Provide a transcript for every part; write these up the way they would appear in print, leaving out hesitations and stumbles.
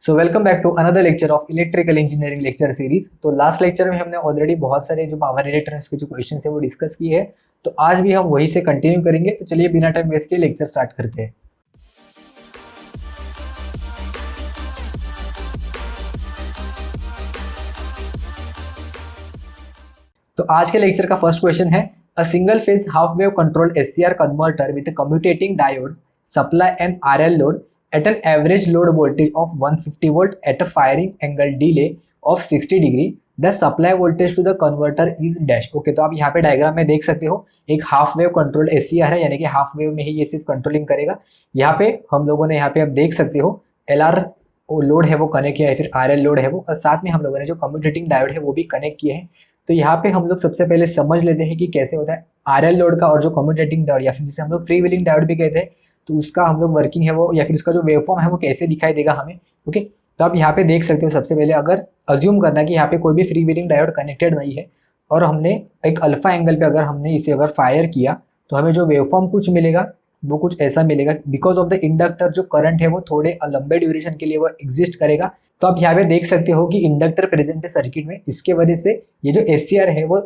So welcome back to another lecture of electrical engineering lecture series. तो last lecture में हमने already बहुत सारे जो पावर इलेक्ट्रॉनिक्स के जो क्वेश्चन है वो डिस्कस किए हैं। तो आज भी हम वही से कंटिन्यू करेंगे। तो चलिए बिना टाइम वेस्ट किए लेक्चर स्टार्ट करते हैं। तो आज के लेक्चर का फर्स्ट क्वेश्चन है, a single phase half wave controlled SCR converter with commutating diode supply an RL load at an average load voltage of 150 volt at a firing angle delay of 60 degree, the supply voltage to the converter is dash। Okay, तो आप यहाँ पे diagram में देख सकते हो एक half wave controlled SCR है, यानी कि हाफ वेव में ही ये सिर्फ कंट्रोलिंग करेगा। यहाँ पे हम लोगों ने यहाँ पे आप देख सकते हो एलआर लोड है वो कनेक्ट किया है, फिर आरएल लोड है वो, और साथ में हम लोगों ने जो कम्यूटेटिंग डायोड है वो भी कनेक्ट किए हैं। तो यहाँ पे हम लोग सबसे पहले समझ लेते हैं कि कैसे होता है आरएल लोड का और जो कम्यूटेटिंग डायोड या फिर जिसे हम लोग फ्री व्हीलिंग डायोड भी कहते हैं, तो उसका हम लोग वर्किंग है वो या फिर उसका जो वेवफॉर्म है वो कैसे दिखाई देगा हमें। ओके, तो आप यहाँ पे देख सकते हो सबसे पहले अगर अज्यूम करना कि यहाँ पे कोई भी फ्री व्हीलिंग डायोड कनेक्टेड नहीं है और हमने एक अल्फा एंगल पे अगर हमने इसे अगर फायर किया तो हमें जो वेवफॉर्म कुछ मिलेगा वो कुछ ऐसा मिलेगा। बिकॉज ऑफ द इंडक्टर जो करंट है वो थोड़े लंबे ड्यूरेशन के लिए वो एग्जिस्ट करेगा। तो आप यहाँ पे देख सकते हो कि इंडक्टर प्रेजेंट है सर्किट में, इसके वजह से ये जो एससीआर है वो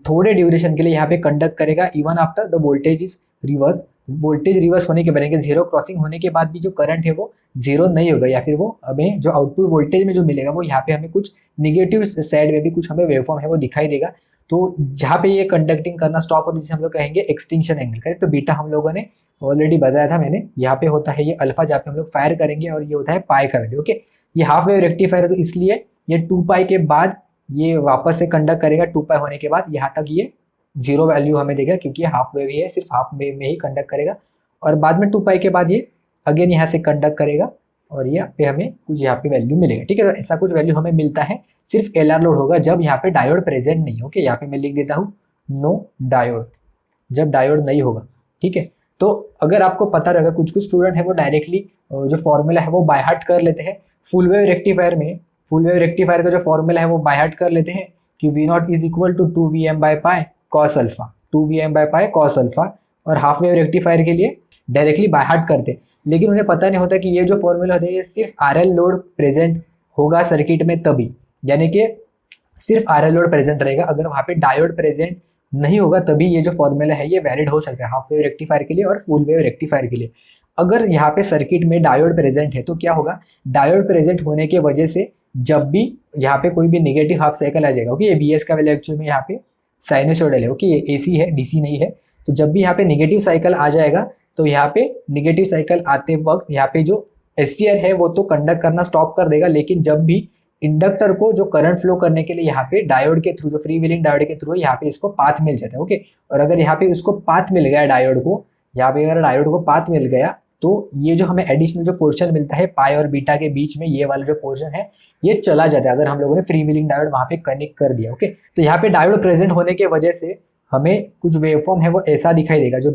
थोड़े ड्यूरेशन के लिए यहाँ पे कंडक्ट करेगा even after the voltage is reverse. Voltage reverse होने के बाद जीरो क्रॉसिंग होने के बाद भी जो करंट है वो जीरो नहीं होगा, या फिर वो हमें जो आउटपुट वोल्टेज में जो मिलेगा वो यहाँ पे हमें कुछ निगेटिव साइड में भी कुछ हमें वेवफॉर्म है वो दिखाई देगा। तो जहाँ पे ये कंडक्टिंग करना स्टॉप होता है जिसे हम लोग कहेंगे एक्सटिंक्शन एंगल। करेक्ट, तो बीटा हम लोगों ने ऑलरेडी बताया था मैंने, यहाँ पे होता है ये अल्फा जहाँ पे हम लोग फायर करेंगे, और ये होता है पाई का वैल्यू। ओके, ये हाफ वेव रेक्टिफायर है तो इसलिए ये 2 पाई के बाद ये वापस से कंडक्ट करेगा, 2 पाई होने के बाद यहाँ तक ये जीरो वैल्यू हमें देगा क्योंकि ये हाफ वेव ही है, सिर्फ हाफ वेव में ही कंडक्ट करेगा। और बाद में 2 पाई के बाद ये अगेन यहाँ से कंडक्ट करेगा और यहाँ पे हमें कुछ यहाँ पे वैल्यू मिलेगा। ठीक है, तो ऐसा कुछ वैल्यू हमें मिलता है, सिर्फ एलआर लोड होगा जब यहाँ पे डायोड प्रेजेंट नहीं। ओके, यहाँ पे मैं लिख देता हूँ नो डायोड, जब डायोड नहीं होगा। ठीक है, तो अगर आपको पता रहेगा कुछ कुछ स्टूडेंट है वो डायरेक्टली जो फॉर्मूला है वो बाय हार्ट कर लेते हैं। फुल वेव रेक्टिफायर में फुल वेव रेक्टिफायर का जो फॉर्मूला है वो बाय हार्ट कर लेते हैं कि V naught is equal to 2Vm by pi cos alpha, 2Vm by pi cos alpha. और हाफ वेव रेक्टिफायर के लिए डायरेक्टली बाय हार्ट करते, लेकिन उन्हें पता नहीं होता कि ये जो फॉर्मूला होता है ये सिर्फ आरएल लोड प्रेजेंट होगा सर्किट में तभी, यानी कि सिर्फ आरएल लोड प्रेजेंट रहेगा। अगर वहाँ पे डायोड प्रेजेंट नहीं होगा तभी ये जो फॉर्मूला है ये वैलिड हो सकता है हाफ वेव रेक्टिफायर के लिए और फुल वेव रेक्टिफायर के लिए। अगर यहाँ पे सर्किट में डायोड प्रेजेंट है तो क्या होगा, डायोड प्रेजेंट होने की वजह से जब भी यहाँ पे कोई भी नेगेटिव हाफ साइकिल आ जाएगा, ओके, ये बीएस का वैल्यू एक्चुअल में यहाँ पे साइनसोइडल है, ओके, ये एसी है डीसी नहीं है। तो जब भी यहाँ पे नेगेटिव साइकिल आ जाएगा तो यहाँ पे नेगेटिव साइकिल आते वक्त यहाँ पे जो एससीआर है वो तो कंडक्ट करना स्टॉप कर देगा, लेकिन जब भी इंडक्टर को जो करंट फ्लो करने के लिए यहाँ पे डायोड के थ्रू, जो फ्री व्हीलिंग डायोड के थ्रू यहाँ पे इसको पाथ मिल जाता है। ओके, और अगर यहाँ पे उसको पाथ मिल गया डायोड को, यहाँ पे अगर डायोड को पाथ मिल गया तो ये जो हमें एडिशनल जो पोर्शन मिलता है पाई और बीटा के बीच में, ये वाला जो पोर्शन है ये चला जाता है अगर हम लोगों ने फ्री व्हीलिंग डायोड वहाँ पे कनेक्ट कर दिया। ओके, तो यहाँ पे डायोड प्रेजेंट होने की वजह से हमें कुछ वेवफॉर्म है वो ऐसा दिखाई देगा, जो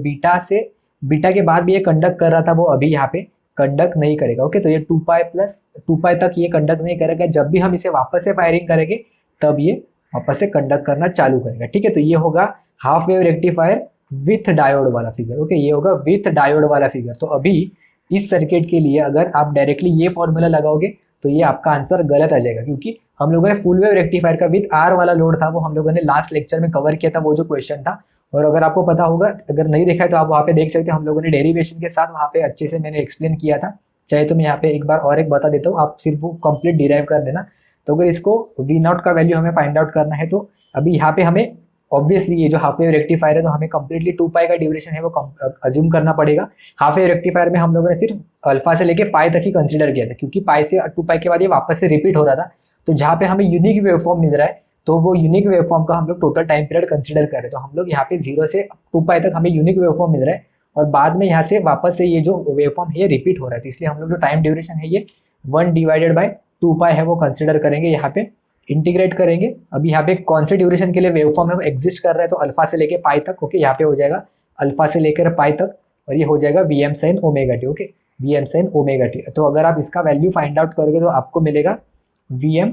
बीटा के बाद भी ये कंडक्ट कर रहा था वो अभी यहाँ पे कंडक्ट नहीं करेगा। ओके, तो ये 2 पाई प्लस 2 पाई तक ये कंडक्ट नहीं करेगा। जब भी हम इसे वापस से फायरिंग करेंगे तब ये वापस से कंडक्ट करना चालू करेगा। ठीक है, तो ये होगा half wave rectifier with diode वाला फिगर। ओके, ये होगा विथ डायोड वाला फिगर। तो अभी इस सर्किट के लिए अगर आप डायरेक्टली ये फॉर्मूला लगाओगे तो ये आपका आंसर गलत आ जाएगा, क्योंकि हम लोगों ने फुल वेव रेक्टिफायर का विथ आर वाला लोड था वो हम लोगों ने लास्ट लेक्चर में कवर किया था, वो जो क्वेश्चन था। और अगर आपको पता होगा, अगर नहीं देखा है तो आप वहाँ पे देख सकते हो, हम लोगों ने डेरिवेशन के साथ वहाँ पे अच्छे से मैंने एक्सप्लेन किया था। चाहे तो मैं यहाँ पे एक बार और एक बता देता हूँ, आप सिर्फ वो कंप्लीट डिराइव कर देना। तो अगर इसको वी नॉट का वैल्यू हमें फाइंड आउट करना है तो अभी यहाँ पे हमें ऑब्वियसली ये जो हाफ वेव रेक्टिफायर है तो हमें कंप्लीटली 2 पाई का ड्यूरेशन है वो अज्यूम करना पड़ेगा। हाफ वेव रेक्टिफायर में हम लोगों ने सिर्फ अल्फा से लेके पाई तक ही कंसिडर किया था, क्योंकि पाई से 2 पाई के बाद ये वापस से रिपीट हो रहा था। तो जहाँ पे हमें यूनिक वेवफॉर्म मिल रहा है तो वो यूनिक वेवफॉर्म का हम लोग टोटल टाइम पीरियड कंसिडर कर रहे हैं। तो हम लोग यहाँ पे 0 से 2 पाई तक हमें यूनिक वेवफॉर्म मिल रहा है और बाद में यहाँ से वापस से ये जो वेवफॉर्म है ये रिपीट हो रहा है। तो इसलिए हम लोग जो टाइम ड्यूरेशन है ये 1 डिवाइडेड बाय 2 पाई है वो कंसिडर करेंगे, यहाँ पे इंटीग्रेट करेंगे। अभी यहाँ पे कौन से ड्यूरेशन के लिए वेवफॉर्म है वो एग्जिस्ट कर रहा है, तो अल्फा से लेके पाई तक। ओके, यहाँ पे हो जाएगा अल्फा से लेकर पाई तक और ये हो जाएगा Vm sin omega T. Okay, Vm sin omega T. तो अगर आप इसका वैल्यू फाइंड आउट करोगे तो आपको मिलेगा Vm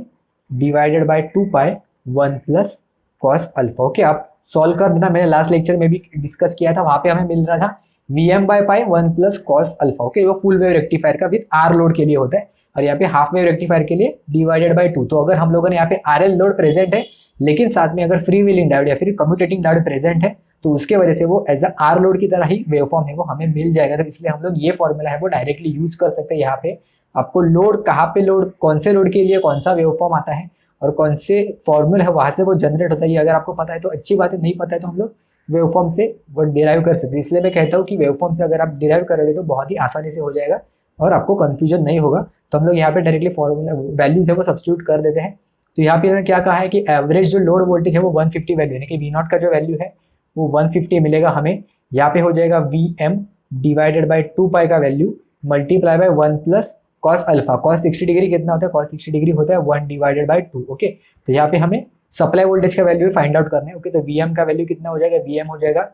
divided by 2 pi 1 plus cos alpha. Okay, आप सॉल्व कर देना, मैंने लास्ट लेक्चर में भी डिस्कस किया था, वहाँ पे हमें मिल रहा था Vm by pi 1 plus cos alpha. Okay, वो फुल वेव रेक्टिफायर का विथ आर लोड के लिए होता है। और यहाँ पे हाफ वेव रेक्टिफायर के लिए डिवाइडेड बाय 2। तो अगर हम लोगों ने यहाँ पे RL लोड प्रेजेंट है लेकिन साथ में अगर फ्री व्हीलिंग डायोड या फिर कम्यूटेटिंग डायोड प्रेजेंट है तो उसके वजह से वो एज अ आर लोड की तरह ही वेवफॉर्म है वो हमें मिल जाएगा। तो इसलिए हम लोग ये फॉर्मूला है वो डायरेक्टली यूज कर सकते हैं। यहाँ पे आपको लोड कहाँ पे लोड कौन से लोड के लिए कौन सा वेवफॉर्म आता है और कौन से फॉर्मूला है वहां से वो जनरेट होता है, ये अगर आपको पता है तो अच्छी बात है, नहीं पता है तो हम लोग वेवफॉर्म से वो डिराइव कर सकते हैं। इसलिए मैं कहता हूँ कि वेवफॉर्म से अगर आप डिराइव करोगे तो बहुत ही आसानी से हो जाएगा और आपको कंफ्यूजन नहीं होगा। तो हम लोग यहाँ पे डायरेक्टली फॉर्मूला वैल्यूज है वो सब्स्टिट्यूट कर देते हैं। तो यहाँ पे क्या कहा है कि एवरेज जो लोड वोल्टेज है वो 150 वैल्यू यानी कि वी नॉट का जो वैल्यू है वो 150 मिलेगा हमें। यहाँ पे हो जाएगा VM डिवाइडेड बाई 2 पाई का value multiply by 1 plus cos alpha. Cos 60 degree कितना होता है, कॉस 60 डिग्री होता है 1 डिवाइडेड बाई 2। ओके, तो यहाँ पे हमें सप्लाई वोल्टेज का वैल्यू फाइंड आउट करना है। ओके, तो VM का वैल्यू कितना हो जाएगा, VM हो जाएगा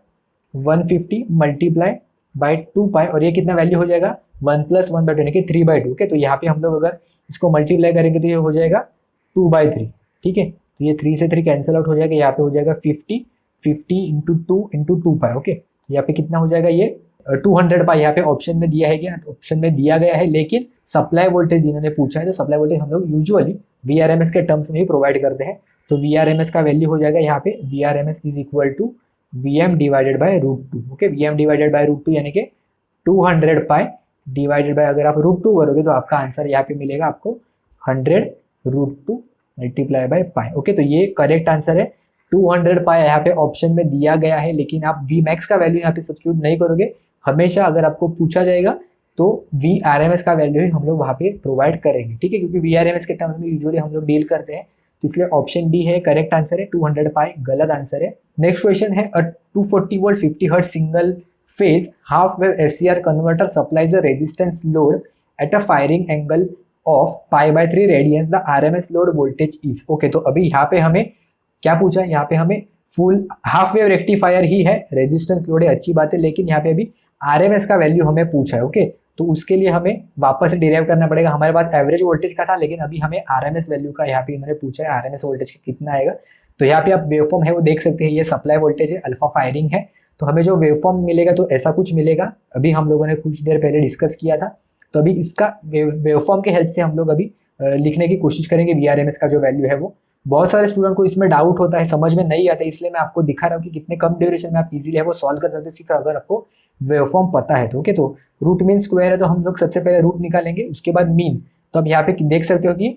150 मल्टीप्लाई बाई 2 पाई और ये कितना वैल्यू हो जाएगा 1 प्लस 1 बाई 2 यानी कि 3/2। ओके, तो यहाँ पे हम लोग अगर इसको मल्टीप्लाई करेंगे तो ये हो जाएगा 2/3। ठीक है, तो ये 3 से 3 कैंसिल आउट हो जाएगा, यहाँ पे हो जाएगा 50 इंटू 2 पाई। ओके, यहाँ पे कितना हो जाएगा ये 200 पाई। यहाँ पे ऑप्शन में दिया है क्या, ऑप्शन में दिया गया है, लेकिन सप्लाई वोल्टेज इन्होंने पूछा है तो सप्लाई वोल्टेज हम लोग यूजुअली VRMS के टर्म्स में ही प्रोवाइड करते हैं। तो VRMS का वैल्यू हो जाएगा यहाँ पे VRMS is equal to VM divided by √2। Okay, VM divided by √2 यानी कि 200 पाई डिवाइडेड बाय, अगर आप √2 करोगे तो आपका आंसर यहाँ पे मिलेगा आपको 100√2 मल्टीप्लाई बाय पाई। ओके, तो ये करेक्ट आंसर है 200 पाई यहाँ पे ऑप्शन में दिया गया है, लेकिन आप Vmax का वैल्यू यहाँ पे सब्स्टिट्यूट नहीं करोगे। हमेशा अगर आपको पूछा जाएगा तो VRMS का वैल्यू ही हम लोग वहाँ पे प्रोवाइड करेंगे। ठीक है, क्योंकि VRMS के टर्म्स में यूजुअली हम लोग डील करते हैं, तो इसलिए ऑप्शन डी है करेक्ट आंसर है, 200 पाई गलत आंसर है। नेक्स्ट क्वेश्चन है, अ 240 volt 50 hertz single phase half wave SCR converter supplies a resistance load at a firing angle of π/3 radians, the RMS load voltage is। Okay, तो अभी यहाँ पे हमें क्या पूछा है, यहाँ पे हमें फुल हाफ वेव रेक्टिफायर ही है, रेजिस्टेंस लोड है, अच्छी बात है, लेकिन यहाँ पे अभी RMS का वैल्यू हमें पूछा है। ओके, तो उसके लिए हमें वापस से डिराइव करना पड़ेगा। हमारे पास एवरेज वोल्टेज का था, लेकिन अभी हमें RMS वैल्यू का यहाँ पे इन्होंने पूछा है RMS वोल्टेज का कितना आएगा। तो यहाँ पे आप वेवफॉर्म है वो देख सकते हैं, ये सप्लाई वोल्टेज है, अल्फा फायरिंग है, तो हमें जो वेवफॉर्म मिलेगा तो ऐसा कुछ मिलेगा। अभी हम लोगों ने कुछ देर पहले डिस्कस किया था, तो अभी इसका वेवफॉर्म के हेल्प से हम लोग अभी लिखने की कोशिश करेंगे VRMS का जो वैल्यू है वो। बहुत सारे स्टूडेंट को इसमें डाउट होता है, समझ में नहीं आता है, इसलिए मैं आपको दिखा रहा हूँ कि कितने कम ड्यूरेशन में आप इजीली है वो सॉल्व कर सकते हैं, सिर्फ अगर आपको वेवफॉर्म पता है तो। ओके, तो रूट मीन स्क्वायर है तो हम लोग सबसे पहले रूट निकालेंगे, उसके बाद मीन। तो अब यहाँ पे देख सकते हो कि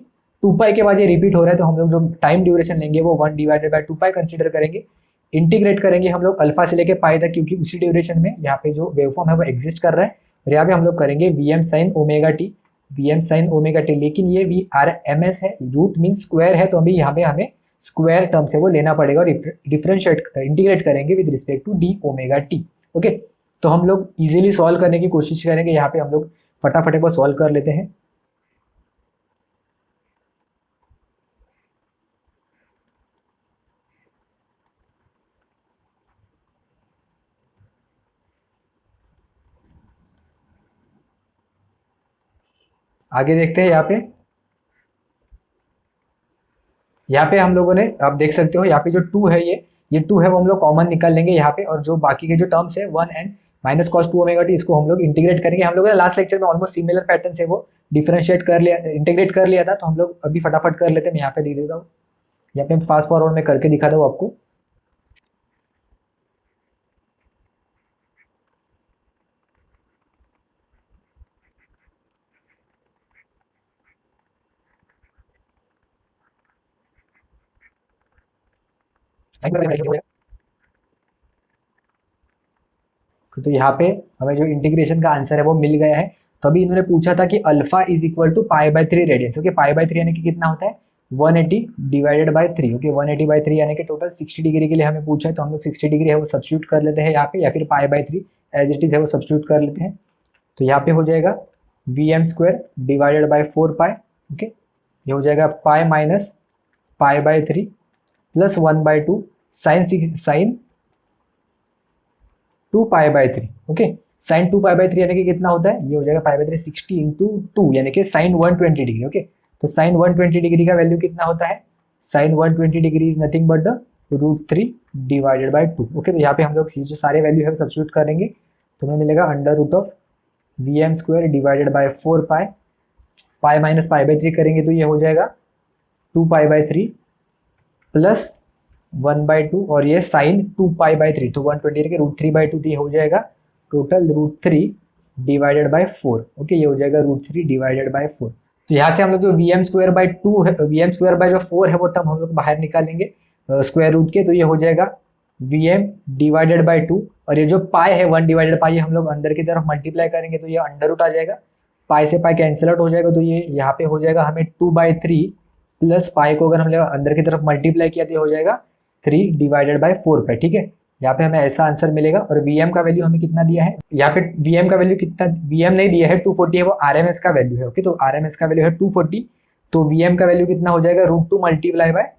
2 पाई के बाद ये रिपीट हो रहा है, तो हम लोग जो टाइम ड्यूरेशन लेंगे वो 1 डिवाइडेड बाय 2 पाई कंसिडर करेंगे। इंटीग्रेट करेंगे हम लोग अल्फा से लेके पाई तक, क्योंकि उसी ड्यूरेशन में यहाँ पे जो वेवफॉर्म है वो एग्जिस्ट कर रहा है। और यहाँ पे हम लोग करेंगे VM sine omega T, VM sine omega T, लेकिन ये VRMS है, रूट मीन स्क्वायर है, तो अभी यहाँ पे हमें स्क्वायर टर्म से वो लेना पड़ेगा और डिफरेंशिएट इंटीग्रेट करेंगे with respect to D omega T. Okay, तो हम लोग इजीली सॉल्व करने की कोशिश करेंगे, यहाँ पे हम लोग फटाफट को सॉल्व कर लेते हैं। आगे देखते हैं, यहाँ पे हम लोगों ने, आप देख सकते हो यहाँ पे जो 2 है, ये 2 है वो हम लोग कॉमन निकाल लेंगे यहाँ पे, और जो बाकी के जो टर्म्स है 1 and minus cos 2 omega T, इसको हम लोग इंटीग्रेट करेंगे। हम लोगों ने लास्ट लेक्चर में ऑलमोस्ट सिमिलर पैटर्न से वो डिफरेंशिएट कर लिया, इंटीग्रेट कर लिया था, तो हम लोग अभी फटाफट कर लेते हैं। मैं यहाँ पे दे देता हूँ, यहाँ पे फास्ट फॉरवर्ड में करके दिखाता हूँ आपको। तो यहाँ पे हमें जो इंटीग्रेशन का आंसर है वो मिल गया है। तो अभी इन्होंने पूछा था कि alpha is equal to π/3 radians. Okay, π/3 यानी कि कितना होता है 180 डिवाइडेड बाय 3। ओके, 180/3 यानी कि टोटल 60 डिग्री के लिए हमें पूछा है, तो हम लोग 60 डिग्री है वो सब्स्टिट्यूट कर लेते हैं यहाँ पे, या फिर π/3 एज इट इज है वो सब्स्टिट्यूट कर लेते हैं। तो यहाँ पे हो जाएगा VM square divided by 4 pi. Okay, ये हो जाएगा pi minus π/3 plus 1/2 sine 2 π/3। Okay, sine 2 π/3 यानी कि कितना होता है, ये हो जाएगा π/3 60 इंटू 2 यानी कि साइन 120 डिग्री। ओके, तो साइन 120 डिग्री का वैल्यू कितना होता है, sine 120 degree is nothing but √3 divided by 2। Okay, तो यहाँ पे हम लोग जो सारे वैल्यू है सब्स्टिट्यूट करेंगे, तो हमें मिलेगा under root of VM square divided by 4 pi pi minus pi by 3 करेंगे तो ये हो जाएगा 2 पाई बाई 3 प्लस 1/2 और ये साइन 2 पाई बाई 3, तो 120 के √3/2 तो ये हो जाएगा टोटल √3 डिवाइडेड बाई 4। ओके, ये हो जाएगा √3 डिवाइडेड बाई 4। तो यहाँ से हम लोग जो VM² है, VM² जो 4 है वो टर्म हम लोग बाहर निकालेंगे स्क्वायर रूट के, तो ये हो जाएगा VM डिवाइडेड बाई 2 और ये जो पाई है 1 डिवाइडेड पाई हम लोग अंदर की तरफ मल्टीप्लाई करेंगे तो ये अंडर रूट आ जाएगा, पाई से पाई कैंसिल आउट हो जाएगा, तो ये यहाँ पे हो जाएगा हमें 2/3 प्लस पाई को अगर हम लोग अंदर की तरफ मल्टीप्लाई किया तो ये हो जाएगा 3 डिवाइडेड बाई 4 पाई। ठीक है, यहाँ पे हमें ऐसा आंसर मिलेगा। और VM का वैल्यू हमें कितना दिया है, यहाँ पे VM का वैल्यू कितना, VM नहीं दिया है 240 है, वो RMS का वैल्यू है। ओके, तो RMS का वैल्यू है 240, तो VM का वैल्यू कितना हो जाएगा √2 मल्टीप्लाई बाय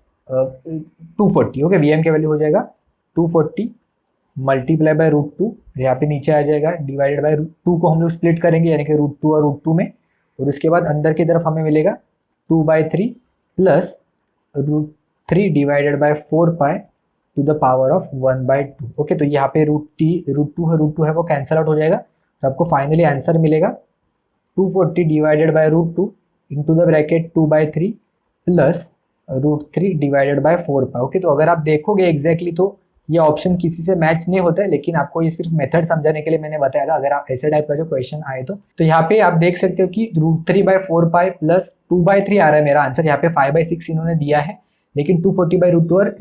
240। ओके, VM का वैल्यू हो जाएगा 240 मल्टीप्लाई बाय √2, यहाँ पे नीचे आ जाएगा डिवाइडेड बाय √2 को हम लोग स्प्लिट करेंगे यानी कि √2 और √2 में, और उसके बाद अंदर की तरफ हमें मिलेगा 2/3 plus √3 divided by 4 pi to the power of 1/2। Okay, तो यहाँ पे √2 है वो कैंसिल आउट हो जाएगा और आपको फाइनली आंसर मिलेगा 240 divided by √2 into the bracket 2/3 plus √3 divided by 4 pi. Okay, तो अगर आप देखोगे एग्जैक्टली तो ये ऑप्शन किसी से मैच नहीं होता है, लेकिन आपको ये सिर्फ मेथड समझाने के लिए मैंने बताया था। अगर आप ऐसे टाइप का जो क्वेश्चन आए तो यहाँ पे आप देख सकते हो कि √3/4 पाई प्लस 2/3 आ रहा है मेरा आंसर। यहाँ पे 5/6 इन्होंने दिया है, लेकिन 240/√2 और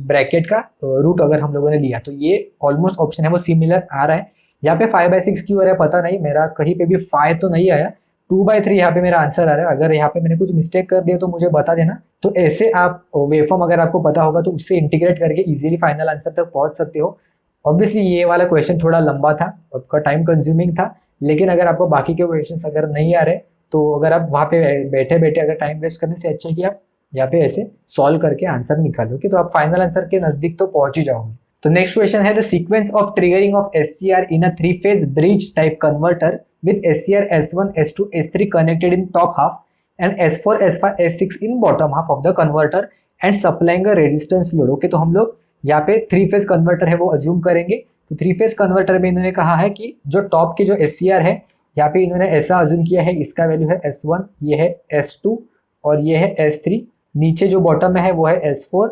ब्रैकेट का रूट अगर हम लोगों ने लिया तो ये ऑलमोस्ट ऑप्शन है वो सिमिलर आ रहा है। यहाँ पे 5/6 क्यों आ रहा है पता नहीं, मेरा कहीं पे भी 5 तो नहीं आया, 2/3 यहाँ पे मेरा आंसर आ रहा है। अगर यहाँ पे मैंने कुछ मिस्टेक कर दिया तो मुझे बता देना। तो ऐसे आप वेवफॉर्म अगर आपको पता होगा तो उससे इंटीग्रेट करके इजीली फाइनल आंसर तक पहुंच सकते हो। ऑब्वियसली ये वाला क्वेश्चन थोड़ा लंबा था, आपका टाइम कंज्यूमिंग था, लेकिन अगर आपको बाकी के क्वेश्चन अगर नहीं आ रहे तो अगर आप वहाँ पे बैठे बैठे अगर टाइम वेस्ट करने से अच्छा कि आप यहाँ पे ऐसे सॉल्व करके आंसर निकालोगे तो आप फाइनल आंसर के नजदीक तो पहुंच ही जाओगे। तो नेक्स्ट क्वेश्चन है the sequence of triggering of SCR in a 3-phase bridge type converter with SCR S1, S2, S3 connected in top half and S4, S5, S6 in bottom half of the converter and supplying a resistance load। Okay, तो हम लोग यहाँ पे 3-phase converter है वो assume करेंगे। तो 3-phase converter में इन्होंने कहा है कि जो टॉप की जो SCR है यहाँ पे इन्होंने ऐसा अज्यूम किया है, इसका वैल्यू है S1, ये है S2 और ये है S3। नीचे जो बॉटम में है वो है S4,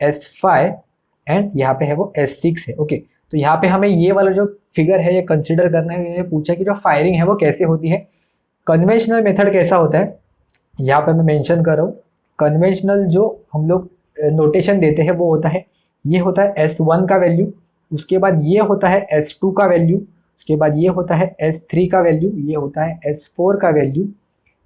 S5 एंड यहाँ पे है वो S6 है। ओके, तो यहाँ पे हमें ये वाला जो फिगर है ये कंसिडर करना है। इन्होंने पूछा कि जो फायरिंग है वो कैसे होती है, कन्वेंशनल मेथड कैसा होता है, यहाँ पे मैं मेंशन कर रहा हूँ। कन्वेंशनल जो हम लोग नोटेशन देते हैं वो होता है, ये होता है S1 का वैल्यू, उसके बाद ये होता है S2 का वैल्यू, उसके बाद ये होता है S3 का वैल्यू, ये होता है S4 का वैल्यू,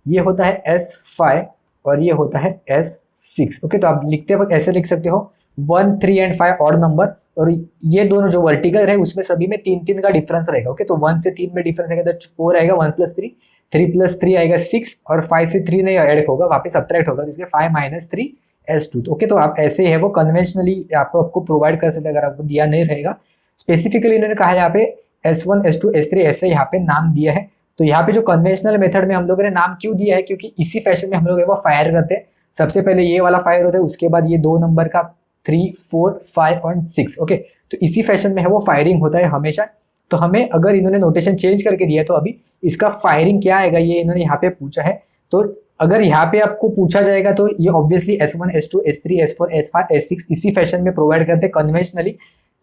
ये होता है S5 और ये होता है S6। ओके, तो आप लिखते वक्त ऐसे लिख सकते हो 1, 3 एंड 5 ऑड नंबर, और ये दोनों जो वर्टिकल है उसमें सभी में 3-3 का डिफरेंस रहेगा। ओके, तो 1 से 3 में डिफरेंस आएगा तो 4 आएगा, 1 + 3, 3 + 3 आएगा 6 और 5 से 3 नहीं ऐड होगा, वापस सब्ट्रैक्ट होगा, तो इसलिए 5 - 3 S2। ओके, तो आप ऐसे है वो कन्वेंशनली आपको प्रोवाइड कर सकते हैं अगर आपको दिया नहीं रहेगा। स्पेसिफिकली इन्होंने कहा यहाँ पे S1, S2, S3 ऐसे यहाँ पे नाम दिया है। तो यहाँ पे जो कन्वेंशनल मेथड में हम लोगों ने नाम क्यों दिया है, क्योंकि इसी फैशन में हम लोग वो फायर करते हैं। सबसे पहले ये वाला फायर होता है, उसके बाद ये 2 नंबर का 3, 4, 5 और 6। ओके, तो इसी फैशन में है वो फायरिंग होता है हमेशा। तो हमें अगर इन्होंने नोटेशन चेंज करके दिया है तो अभी इसका फायरिंग क्या आएगा ये इन्होंने यहाँ पे पूछा है। तो अगर यहाँ पे आपको पूछा जाएगा तो ये obviously S1, S2, S3, S4, S5, S6 इसी फैशन में प्रोवाइड करते हैं कन्वेंशनली।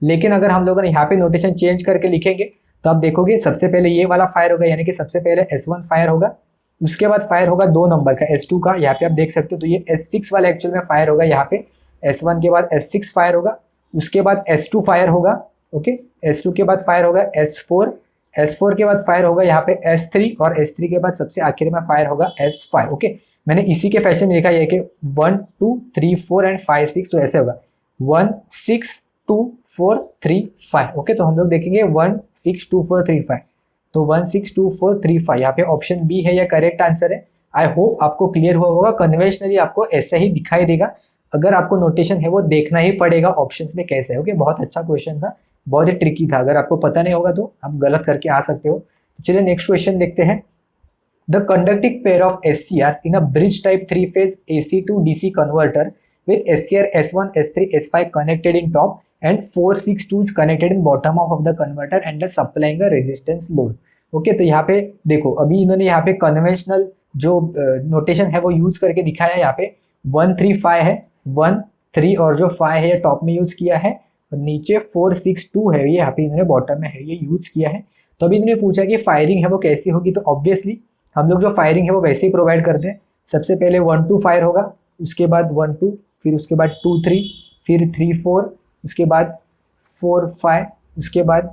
लेकिन अगर हम लोगों ने यहाँ पे नोटेशन चेंज करके लिखेंगे तो आप देखोगे सबसे पहले ये वाला फायर होगा, यानी कि सबसे पहले S1 फायर होगा, उसके बाद फायर होगा 2 नंबर का S2 का, यहाँ पे आप देख सकते हो। तो ये S6 वाला एक्चुअल में फायर होगा, यहाँ पे S1 के बाद S6 फायर होगा, उसके बाद S2 फायर होगा। ओके, S2 के बाद फायर होगा S4, S4 के बाद फायर होगा यहाँ पे S3 और S3 के बाद सबसे आखिर में फायर होगा S5। ओके, मैंने इसी के फैशन में लिखा है कि 1, 2, 3, 4 एंड 5, 6, तो ऐसे होगा 1, 6, 2, 4, 3, 5। ओके, तो हम लोग देखेंगे 1, 6, 2, 4, 3, 5, तो 1, 6, 2, 4, 3, 5 यहाँ पे ऑप्शन बी है, यह करेक्ट आंसर है। आई होप आपको क्लियर हुआ होगा। कन्वेंशनली आपको ऐसा ही दिखाई देगा, अगर आपको नोटेशन है वो देखना ही पड़ेगा ऑप्शंस में कैसे है। ओके, बहुत अच्छा क्वेश्चन था, बहुत ही ट्रिकी था, अगर आपको पता नहीं होगा तो आप गलत करके आ सकते हो। तो चलिए नेक्स्ट क्वेश्चन देखते हैं। The conducting pair of SCRs in a bridge type 3-phase AC to DC converter with SCR S1, S3, S5 connected in top and 4, 6, 2 is connected in bottom half of the converter and is supplying a resistance load। Okay, तो यहाँ पे देखो अभी इन्होंने यहाँ पे conventional जो notation है वो यूज करके दिखाया है। यहाँ पे 1 3 5 है, 1 3 और जो 5 है ये टॉप में यूज किया है, और नीचे 4 6 2 है, ये यहाँ पे इन्होंने बॉटम में है ये यूज किया है। तो अभी इन्होंने पूछा कि फायरिंग है वो कैसी होगी, तो ऑब्वियसली हम लोग जो फायरिंग है वो वैसे ही प्रोवाइड करते हैं। सबसे पहले 1 2 फायर होगा, उसके बाद 1 2, फिर उसके बाद 2 3, फिर 3 4, उसके बाद 4 5, उसके बाद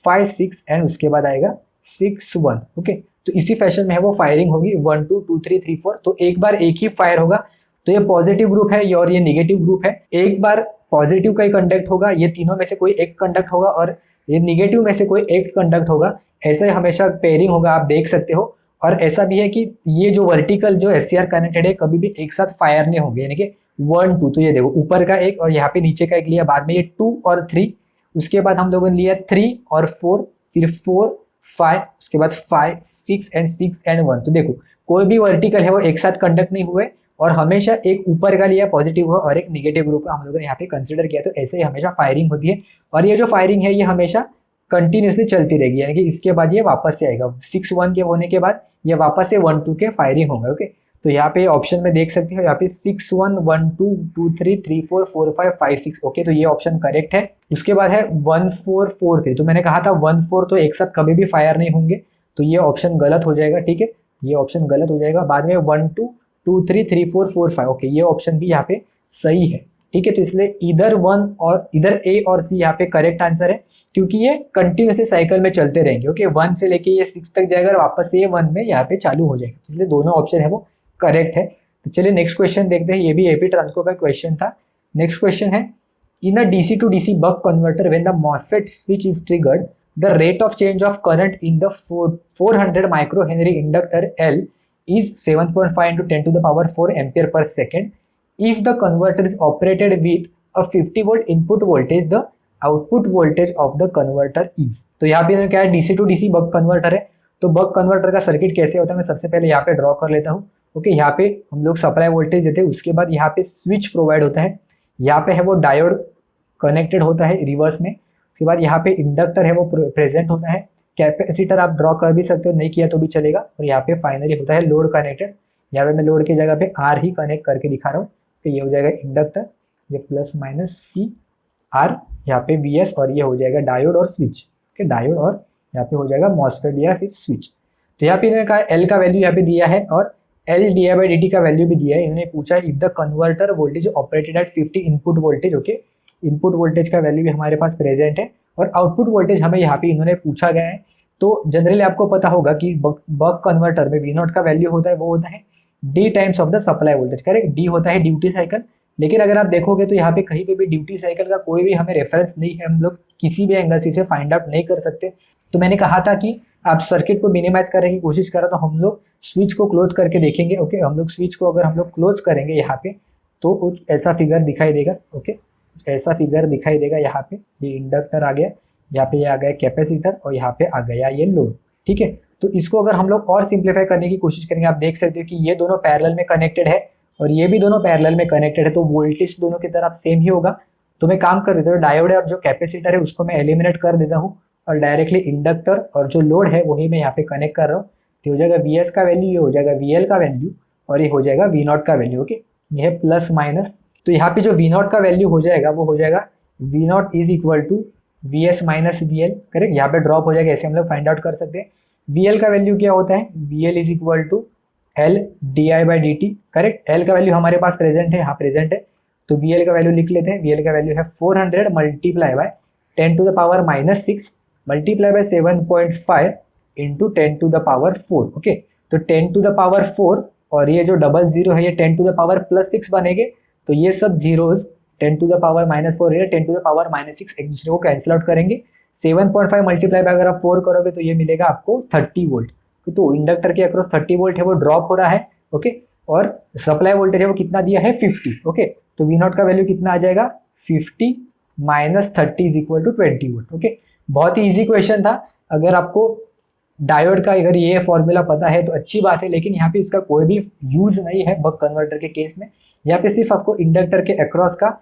5 6 एंड उसके बाद आएगा 6 1। ओके, तो इसी फैशन में है वो फायरिंग होगी 1 2 2 3 3 4। तो एक बार एक ही फायर होगा, तो ये पॉजिटिव ग्रुप है और ये निगेटिव ग्रुप है। एक बार पॉजिटिव का ही कंडक्ट होगा, ये तीनों में से कोई एक कंडक्ट होगा, और ये निगेटिव में से कोई एक कंडक्ट होगा। ऐसा ही हमेशा पेयरिंग होगा, आप देख सकते हो। और ऐसा भी है कि ये जो वर्टिकल जो SCR कनेक्टेड है कभी भी एक साथ फायर नहीं होंगे, यानी कि 1 2, तो ये देखो ऊपर का एक और यहाँ पे नीचे का एक लिया, बाद में ये 2 और 3, उसके बाद हम लोगों ने लिया 3 और 4, फिर 4 5, उसके बाद 5 6 एंड 6 एंड 1। तो देखो कोई भी वर्टिकल है वो एक साथ कंडक्ट नहीं हुए, और हमेशा एक ऊपर का लिया पॉजिटिव हुआ और एक निगेटिव ग्रुप का हम लोगों ने यहाँ पे कंसिडर किया। तो ऐसे ही हमेशा फायरिंग होती है, और ये जो फायरिंग है ये हमेशा कंटिन्यूसली चलती रहेगी, यानी कि इसके बाद ये वापस से आएगा 6 1 के होने के बाद ये वापस से 1 2 के फायरिंग होंगे। ओके, तो यहाँ पे ऑप्शन में देख सकते हो, यहाँ पे 6 1 1 2 2 3 3 4 4 5 5 6। ओके, तो ये ऑप्शन करेक्ट है। उसके बाद है 1 4 4 3, तो मैंने कहा था 1 4 तो एक साथ कभी भी फायर नहीं होंगे, तो ये ऑप्शन गलत हो जाएगा। ठीक है, ये ऑप्शन गलत हो जाएगा। बाद में 1 2 2 3 3 4 4 5। ओके, ये ऑप्शन भी यहाँ पे सही है। ठीक है, तो इसलिए इधर 1 और इधर A और C यहाँ पे करेक्ट आंसर है, क्योंकि ये कंटिन्यूसली साइकिल में चलते रहेंगे। ओके, 1 से लेके ये 6 तक जाएगा और वापस से ये 1 में यहाँ पे चालू हो जाएगा, इसलिए दोनों ऑप्शन है वो करेक्ट है। तो चलिए नेक्स्ट क्वेश्चन देखते हैं, ये भी AP ट्रांसको का क्वेश्चन था। नेक्स्ट क्वेश्चन है, in a DC to DC buck converter when the MOSFET switch is triggered, the rate of change of current in the 400 microhenry inductor L is 7.5 into 10 to the power 4 ampere per second. If the converter is operated with a 50 volt input voltage, the output voltage of the converter is. तो यहाँ पे क्या है, DC to DC buck converter है। तो buck converter का circuit कैसे होता है, मैं सबसे पहले यहाँ पे ड्रॉ कर लेता हूँ। ओके, यहाँ पे हम लोग सप्लाई वोल्टेज देते हैं, उसके बाद यहाँ पे स्विच प्रोवाइड होता है, यहाँ पे है वो डायोड कनेक्टेड होता है रिवर्स में, उसके बाद यहाँ पे इंडक्टर है वो प्रेजेंट होता है, कैपेसिटर आप ड्रॉ कर भी सकते हो, नहीं किया तो भी चलेगा, और यहाँ पे फाइनली होता है लोड कनेक्टेड। यहाँ पे मैं लोड की जगह पे R ही कनेक्ट करके दिखा रहा हूँ। तो ये हो जाएगा इंडक्टर, ये प्लस माइनस CR, यहाँ पे VS, और ये हो जाएगा डायोड और स्विच। ओके, डायोड, और यहाँ पे हो जाएगा मॉसफेट या फिर स्विच। तो यहाँ पे इन्होंने कहा L का वैल्यू यहाँ पे दिया है, और L di/dt का वैल्यू भी दिया है। इन्होंने पूछा if the converter voltage operated at 50 input voltage. Okay, input voltage का वैल्यू भी हमारे पास प्रेजेंट है, और आउटपुट वोल्टेज हमें यहाँ पे इन्होंने पूछा गया है। तो जनरली आपको पता होगा कि बक कन्वर्टर में V0 का वैल्यू होता है, वो होता है D times of the supply voltage. Correct, D होता है ड्यूटी साइकिल, लेकिन अगर आप देखोगे तो यहाँ पे कहीं पे भी ड्यूटी साइकिल का कोई भी हमें रेफरेंस नहीं है, हम लोग किसी भी एंगल से इसे फाइंड आउट नहीं कर सकते। तो मैंने कहा था कि आप सर्किट को मिनिमाइज करने की कोशिश करें, तो हम लोग स्विच को क्लोज करके देखेंगे। ओके, हम लोग स्विच को अगर हम लोग क्लोज करेंगे यहाँ पे, तो कुछ ऐसा फिगर दिखाई देगा। ओके, ऐसा फिगर दिखाई देगा। यहाँ पे ये इंडक्टर आ गया, यहाँ पे ये आ गया कैपेसिटर, और यहाँ पे आ गया ये लोड। ठीक है, तो इसको अगर हम लोग और सिंप्लीफाई करने की कोशिश करेंगे, आप देख सकते हो कि ये दोनों पैरेलल में कनेक्टेड है और ये भी दोनों पैरेलल में कनेक्टेड है, तो वोल्टेज दोनों की तरफ सेम ही होगा। तो मैं काम कर देता हूँ, डायोड है और जो कैपेसिटर है उसको मैं एलिमिनेट कर देता हूँ, और डायरेक्टली इंडक्टर और जो लोड है वही मैं यहाँ पे कनेक्ट कर रहा हूँ। तो हो जाएगा VS का वैल्यू, ये हो जाएगा VL का वैल्यू, और ये हो जाएगा V0 का वैल्यू। ओके, ये है प्लस माइनस। तो यहाँ पे जो V0 का वैल्यू हो जाएगा वो हो जाएगा V0 is equal to VS minus VL। Correct, यहाँ पे ड्रॉप हो जाएगा, ऐसे हम लोग फाइंड आउट कर सकते हैं। VL का वैल्यू क्या होता है, VL is equal to L di/dt। Correct, L का वैल्यू हमारे पास प्रेजेंट है, हाँ प्रेजेंट है, तो VL का वैल्यू लिख लेते हैं। VL का वैल्यू है 400 multiply by 10 to the power minus 6 multiply by 7.5 into 10 to the power 4। Okay, तो 10 टू द पावर 4 और ये जो डबल जीरो है ये 10 टू द पावर प्लस 6 बनेंगे, तो ये सब zeros 10 to the power minus 4 है, 10 टू द पावर माइनस 6 एक दूसरे को कैंसिल आउट करेंगे। 7.5 मल्टीप्लाई बाय अगर आप 4 करोगे तो ये मिलेगा आपको 30 वोल्ट। तो इंडक्टर के अक्रॉस 30 वोल्ट है वो ड्रॉप हो रहा है। ओके, और सप्लाई वोल्टेज है वो कितना दिया है 50। ओके, तो V0 का वैल्यू कितना आ जाएगा 50 minus 30 is equal to 20 volt. Okay, बहुत ही इजी क्वेश्चन था। अगर आपको डायोड का अगर ये फॉर्मूला पता है तो अच्छी बात है, लेकिन यहाँ पे इसका कोई भी यूज नहीं है बक कन्वर्टर के केस में। यहाँ पे सिर्फ आपको इंडक्टर के अक्रॉस का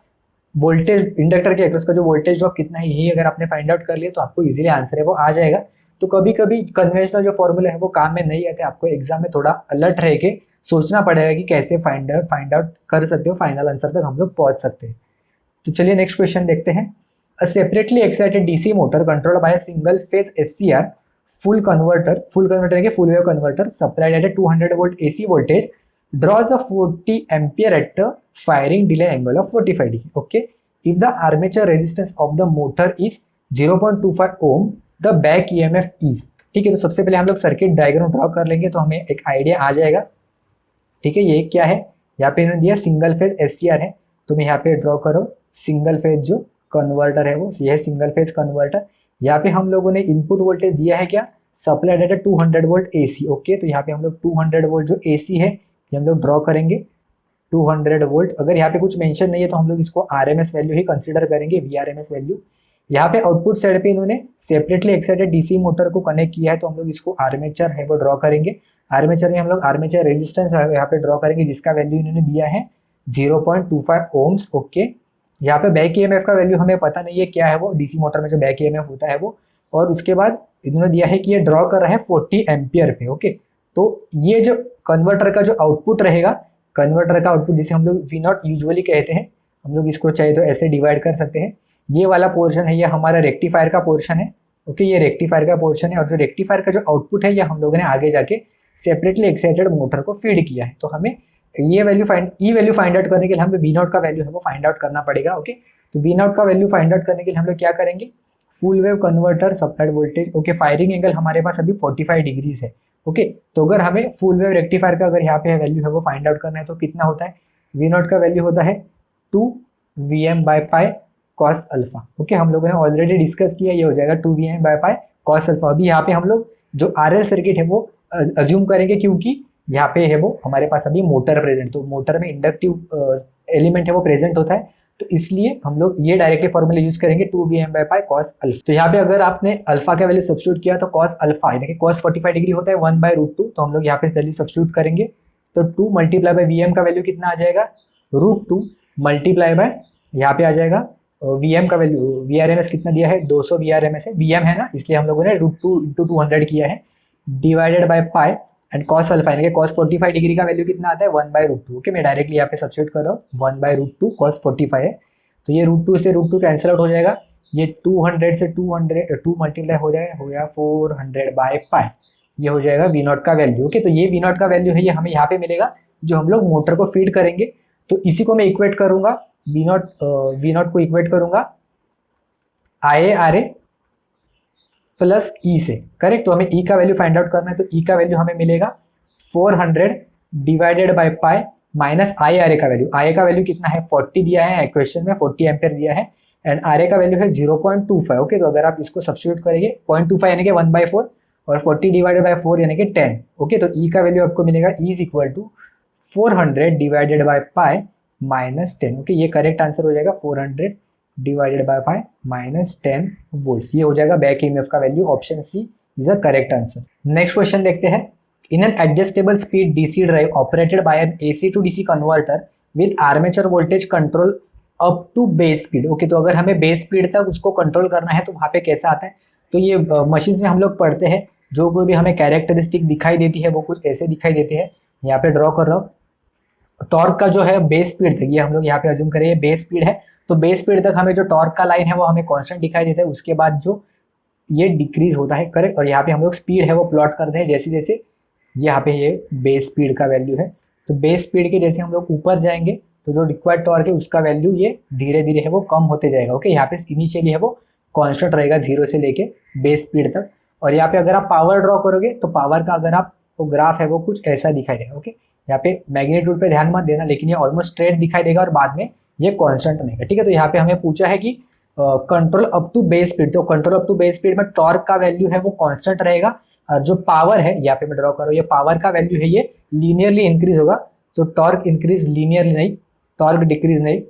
वोल्टेज, इंडक्टर के अक्रॉस का जो वोल्टेज ड्रॉप कितना है यही अगर आपने फाइंड आउट कर लिया तो आपको इजीली आंसर है वो आ जाएगा। तो कभी कभी कन्वेंशनल जो फॉर्मूला है वो काम में नहीं आते, आपको एग्जाम में थोड़ा अलर्ट रह के सोचना पड़ेगा कि कैसे फाइंड आउट कर सकते हो, फाइनल आंसर तक हम लोग पहुंच सकते हैं। तो चलिए नेक्स्ट क्वेश्चन देखते हैं। A separately excited DC motor controlled by a single phase SCR full converter के full wave converter supplied at a 200 volt AC voltage draws a 40 ampere at a firing delay angle of 45 degree. Okay, if the armature resistance of the motor is 0.25 ohm, the back EMF is। ठीक है, तो सबसे पहले हम लोग circuit diagram draw कर लेंगे तो हमें एक आइडिया आ जाएगा। ठीक है, ये क्या है, यहाँ पे इन्होंने दिया सिंगल फेज एससीआर है, तो मैं यहाँ पे ड्रॉ करो सिंगल फेज जो कन्वर्टर है वो ये है सिंगल फेज कन्वर्टर। यहाँ पे हम लोगों ने इनपुट वोल्टेज दिया है क्या, supply data 200 volt AC. Okay, तो यहाँ पे हम लोग 200 वोल्ट जो एसी है ये हम लोग ड्रॉ करेंगे 200 वोल्ट। अगर यहाँ पे कुछ मेंशन नहीं है तो हम लोग इसको आरएमएस वैल्यू ही कंसीडर करेंगे, वीआरएमएस वैल्यू। यहाँ पे आउटपुट साइड पे इन्होंने सेपरेटली एक्साइटेड डीसी मोटर को कनेक्ट किया है, तो हम लोग इसको आर्मेचर है वो ड्रॉ करेंगे। आर्मेचर में हम लोग आर्मेचर रेजिस्टेंस यहाँ पे ड्रॉ करेंगे जिसका वैल्यू इन्होंने दिया है 0.25 ओम्स। ओके, यहाँ पे बैक ईएमएफ का वैल्यू हमें पता नहीं है क्या है वो, डीसी मोटर में जो बैक ईएमएफ होता है वो। और उसके बाद इन्होंने दिया है कि ये ड्रॉ कर रहा है 40 एम्पियर पे। ओके, तो ये जो कन्वर्टर का जो आउटपुट रहेगा, कन्वर्टर का आउटपुट जिसे हम लोग वी नॉट यूजुअली कहते हैं, हम लोग इसको चाहे तो ऐसे डिवाइड कर सकते हैं। ये वाला पोर्शन है ये हमारा रेक्टिफायर का पोर्शन है। ओके, ये रेक्टिफायर का पोर्शन है और जो रेक्टिफायर का जो आउटपुट है ये हम लोगों ने आगे जाके सेपरेटली एक्साइटेड मोटर को फीड किया है। तो हमें ये वैल्यू फाइंड आउट करने के लिए हमें वी नॉट का वैल्यू है वो फाइंड आउट करना पड़ेगा। ओके, तो वी नॉट का वैल्यू फाइंड आउट करने के लिए हम लोग क्या करेंगे, full wave converter supplied voltage. Okay, firing angle हमारे पास अभी 45 डिग्रीज है। ओके, तो अगर हमें फुल वेव रेक्टिफायर का अगर यहाँ पे वैल्यू है वो फाइंड आउट करना है तो कितना होता है, वी नॉट का वैल्यू होता है 2 VM/π cos अल्फा। ओके, हम लोगों ने ऑलरेडी डिस्कस किया, ये हो जाएगा 2 VM/π cos अल्फा। अभी यहाँ पे हम लोग जो RL सर्किट है वो अज्यूम करेंगे क्योंकि यहाँ पे है वो हमारे पास अभी मोटर प्रेजेंट, तो मोटर में इंडक्टिव एलिमेंट है वो प्रेजेंट होता है, तो इसलिए हम लोग ये डायरेक्टली फॉर्मूला यूज करेंगे 2 VM/π cos अल्फा। तो यहाँ पे अगर आपने अल्फा का वैल्यू सब्स्टिट्यूट किया तो cos अल्फा यानी कि cos 45 डिग्री होता है 1/√2, तो हम लोग यहाँ पे वैल्यू सब्स्टिट्यूट करेंगे तो 2 × VM का वैल्यू कितना आ जाएगा, √2 × यहाँ पे आ जाएगा VM का वैल्यू, VRMS कितना दिया है 200 VRMS है, VM है ना, इसलिए हम लोगों ने √2 × 200 किया है divided by pi and cos alpha यानी कि cos 45 डिग्री का वैल्यू कितना आता है 1/√2। ओके, मैं डायरेक्टली यहाँ पे सब्स्टिट्यूट कर रहा हूँ 1/√2 cos 45 है, तो ये √2 से √2 कैंसिल आउट हो जाएगा, ये 200 से 2 मल्टीप्लाई हो जाएगा, हो गया 400/π, ये हो जाएगा वी नॉट का वैल्यू। ओके, तो ये वी नॉट का वैल्यू है ये हमें यहाँ पे मिलेगा जो हम लोग मोटर को फीड करेंगे। तो इसी को मैं इक्वेट करूंगा वी नॉट को इक्वेट करूंगा IaRa प्लस ई से, करेक्ट। तो हमें ई का वैल्यू फाइंड आउट करना है, तो ई का वैल्यू हमें मिलेगा 400 divided by pi minus IaRa का वैल्यू। IA का वैल्यू कितना है 40 दिया है क्वेश्चन में, 40 एम्पियर दिया है एंड RA का वैल्यू है 0.25। ओके, तो अगर आप इसको सब्स्टिट्यूट करेंगे 0.25 यानी कि 1/4 और 40 डिवाइडेड बाय 4 यानी कि 10। ओके, तो ई का वैल्यू आपको मिलेगा is equal to 400 divided by pi minus 10। Okay, ये करेक्ट आंसर हो जाएगा 400 divided by pi minus 10 volts, ये हो जाएगा बैक ईएमएफ का value. Option C is a correct answer. Next question देखते हैं। In an adjustable speed DC drive operated by an AC to DC converter with armature voltage control up to base speed. Okay, तो अगर हमें base speed तक उसको control करना है तो वहाँ पे कैसा आता है, तो ये मशीन्स में हम लोग पढ़ते हैं, जो कोई भी हमें कैरेक्टरिस्टिक दिखाई देती है वो कुछ ऐसे दिखाई देती है। यहाँ पे ड्रॉ कर रहा हूँ, टॉर्क का जो है बेस स्पीड तक, ये हम लोग यहाँ पे अज्यूम करें ये बेस स्पीड है, तो बेस स्पीड तक हमें जो टॉर्क का लाइन है वो हमें कांस्टेंट दिखाई देता है, उसके बाद जो ये डिक्रीज होता है, करेक्ट। और यहाँ पे हम लोग स्पीड है वो प्लॉट करते हैं, जैसे जैसे यहाँ पे ये बेस स्पीड का वैल्यू है, तो बेस स्पीड के जैसे हम लोग ऊपर जाएंगे तो जो रिक्वायर्ड टॉर्क है उसका वैल्यू ये धीरे धीरे है वो कम होते जाएगा। ओके, यहाँ पे इनिशियली है वो कांस्टेंट रहेगा 0 से लेके बेस स्पीड तक। और यहाँ पे अगर आप पावर ड्रॉ करोगे तो पावर का अगर आप वो ग्राफ है वो कुछ ऐसा दिखाई देगा। ओके, यहाँ पे मैग्नीट्यूड पे ध्यान मत देना, लेकिन ये ऑलमोस्ट स्ट्रेट दिखाई देगा और बाद में ये कांस्टेंट रहेगा। ठीक है, तो यहाँ पे हमें पूछा है कि control up to base speed, तो control up to base speed में टॉर्क का वैल्यू है वो कांस्टेंट रहेगा और जो पावर है यहाँ पे मैं ड्रॉ करूँ, ये पावर का वैल्यू है ये लीनियरली इंक्रीज होगा। तो टॉर्क इंक्रीज लीनियरली नहीं, टॉर्क डिक्रीज नहीं,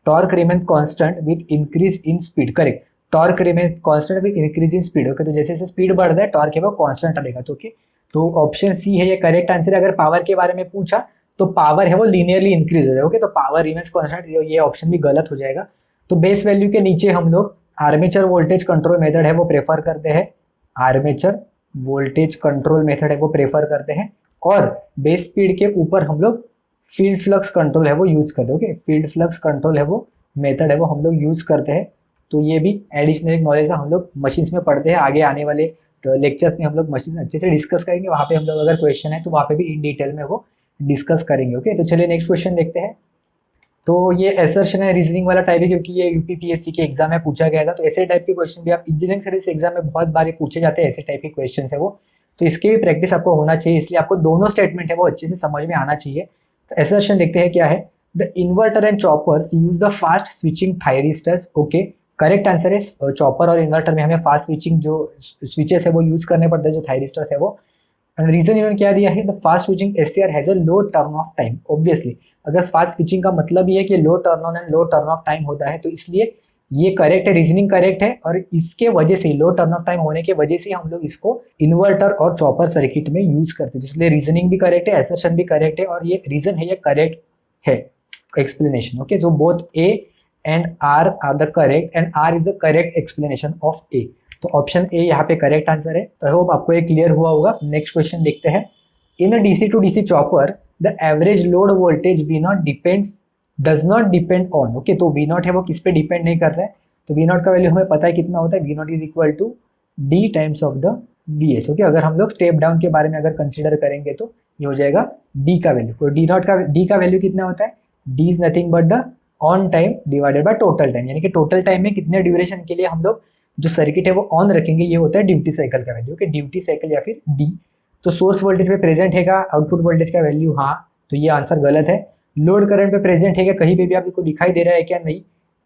torque remain constant with increase in speed, correct. Torque remain constant with increase in speed. Okay, तो जैसे जैसे स्पीड बढ़ता है टॉर्क है वो कांस्टेंट रहेगा। तो ओके, तो ऑप्शन सी है ये करेक्ट आंसर है। अगर पावर के बारे में पूछा तो पावर है वो लीनियरली इंक्रीज हो जाएगा। ओके, तो पावर रिमेन्स कांस्टेंट, ये ऑप्शन भी गलत हो जाएगा। तो बेस वैल्यू के नीचे हम लोग आर्मेचर वोल्टेज कंट्रोल मेथड है वो प्रेफर करते हैं। आर्मेचर वोल्टेज कंट्रोल मेथड है वो प्रेफर करते हैं, और बेस स्पीड के ऊपर हम लोग फील्ड फ्लक्स कंट्रोल है वो यूज करते हैं। ओके, फील्ड फ्लक्स कंट्रोल है वो मेथड है वो हम लोग यूज करते हैं। तो ये भी एडिशनल नॉलेज है, हम लोग मशीन्स में पढ़ते हैं। आगे आने वाले लेक्चर्स में हम लोग मशीन अच्छे से डिस्कस करेंगे, वहाँ पे हम लोग अगर क्वेश्चन है तो वहाँ पे भी इन डिटेल में वो डिस्कस करेंगे। ओके, तो चलिए नेक्स्ट क्वेश्चन देखते हैं। तो ये असर्शन है, रीजनिंग वाला टाइप है, क्योंकि ये यूपीपीएससी के एग्जाम में पूछा गया था। तो ऐसे टाइप के क्वेश्चन भी आप इंजीनियरिंग सर्विस एग्जाम में बहुत बार पूछे जाते हैं, ऐसे टाइप के क्वेश्चन है वो। तो इसकी भी प्रैक्टिस आपको होना चाहिए, इसलिए आपको दोनों स्टेटमेंट है वो अच्छे से समझ में आना चाहिए। तो असर्शन देखते हैं क्या है। The inverter and choppers use the fast switching thyristors. Okay, correct answer है चॉपर और इन्वर्टर में हमें फास्ट स्विचिंग जो स्विचेस है वो यूज करने पड़ते हैं, जो थायरिस्टर्स है वो। रीजन इन्होंने क्या दिया है, the fast switching SCR has a low turn off time. Obviously अगर फास्ट स्विचिंग का मतलब ये है कि low turn on and low turn off time होता है, तो इसलिए ये करेक्ट है, रीजनिंग करेक्ट है। और इसके वजह से लो टर्न ऑफ टाइम होने के वजह से हम लोग इसको इन्वर्टर और चॉपर सर्किट में यूज करते हैं, इसलिए रीजनिंग भी करेक्ट है, असर्शन भी करेक्ट है, और ये रीजन है ये करेक्ट है explanation. Okay, so both A and R are the correct, and R is the correct explanation of A. तो ऑप्शन ए यहाँ पे करेक्ट आंसर है। तो आई होप आपको ये क्लियर हुआ होगा। नेक्स्ट क्वेश्चन देखते हैं। In a DC to DC chopper the average load voltage V naught depends does not depend on. Okay, तो वी नॉट है वो किस पे डिपेंड नहीं कर रहा है, तो वी नॉट का वैल्यू हमें पता है कितना होता है, V naught is equal to D times of the V S. Okay, अगर हम लोग स्टेप डाउन के बारे में अगर कंसिडर करेंगे तो ये हो जाएगा डी का वैल्यू। तो डी का वैल्यू कितना होता है, D is nothing but the on time divided by total time, यानी कि टोटल टाइम में कितने ड्यूरेशन के लिए हम लोग जो सर्किट है वो ऑन रखेंगे, ये होता है ड्यूटी साइकिल का वैल्यू। ओके, ड्यूटी साइकिल या फिर डी। तो सोर्स वोल्टेज पे प्रेजेंट है आउटपुट वोल्टेज का वैल्यू, हाँ, तो ये आंसर गलत है। लोड करंट पे प्रेजेंट है क्या, कहीं पे भी आपको दिखाई दे रहा है क्या, नहीं,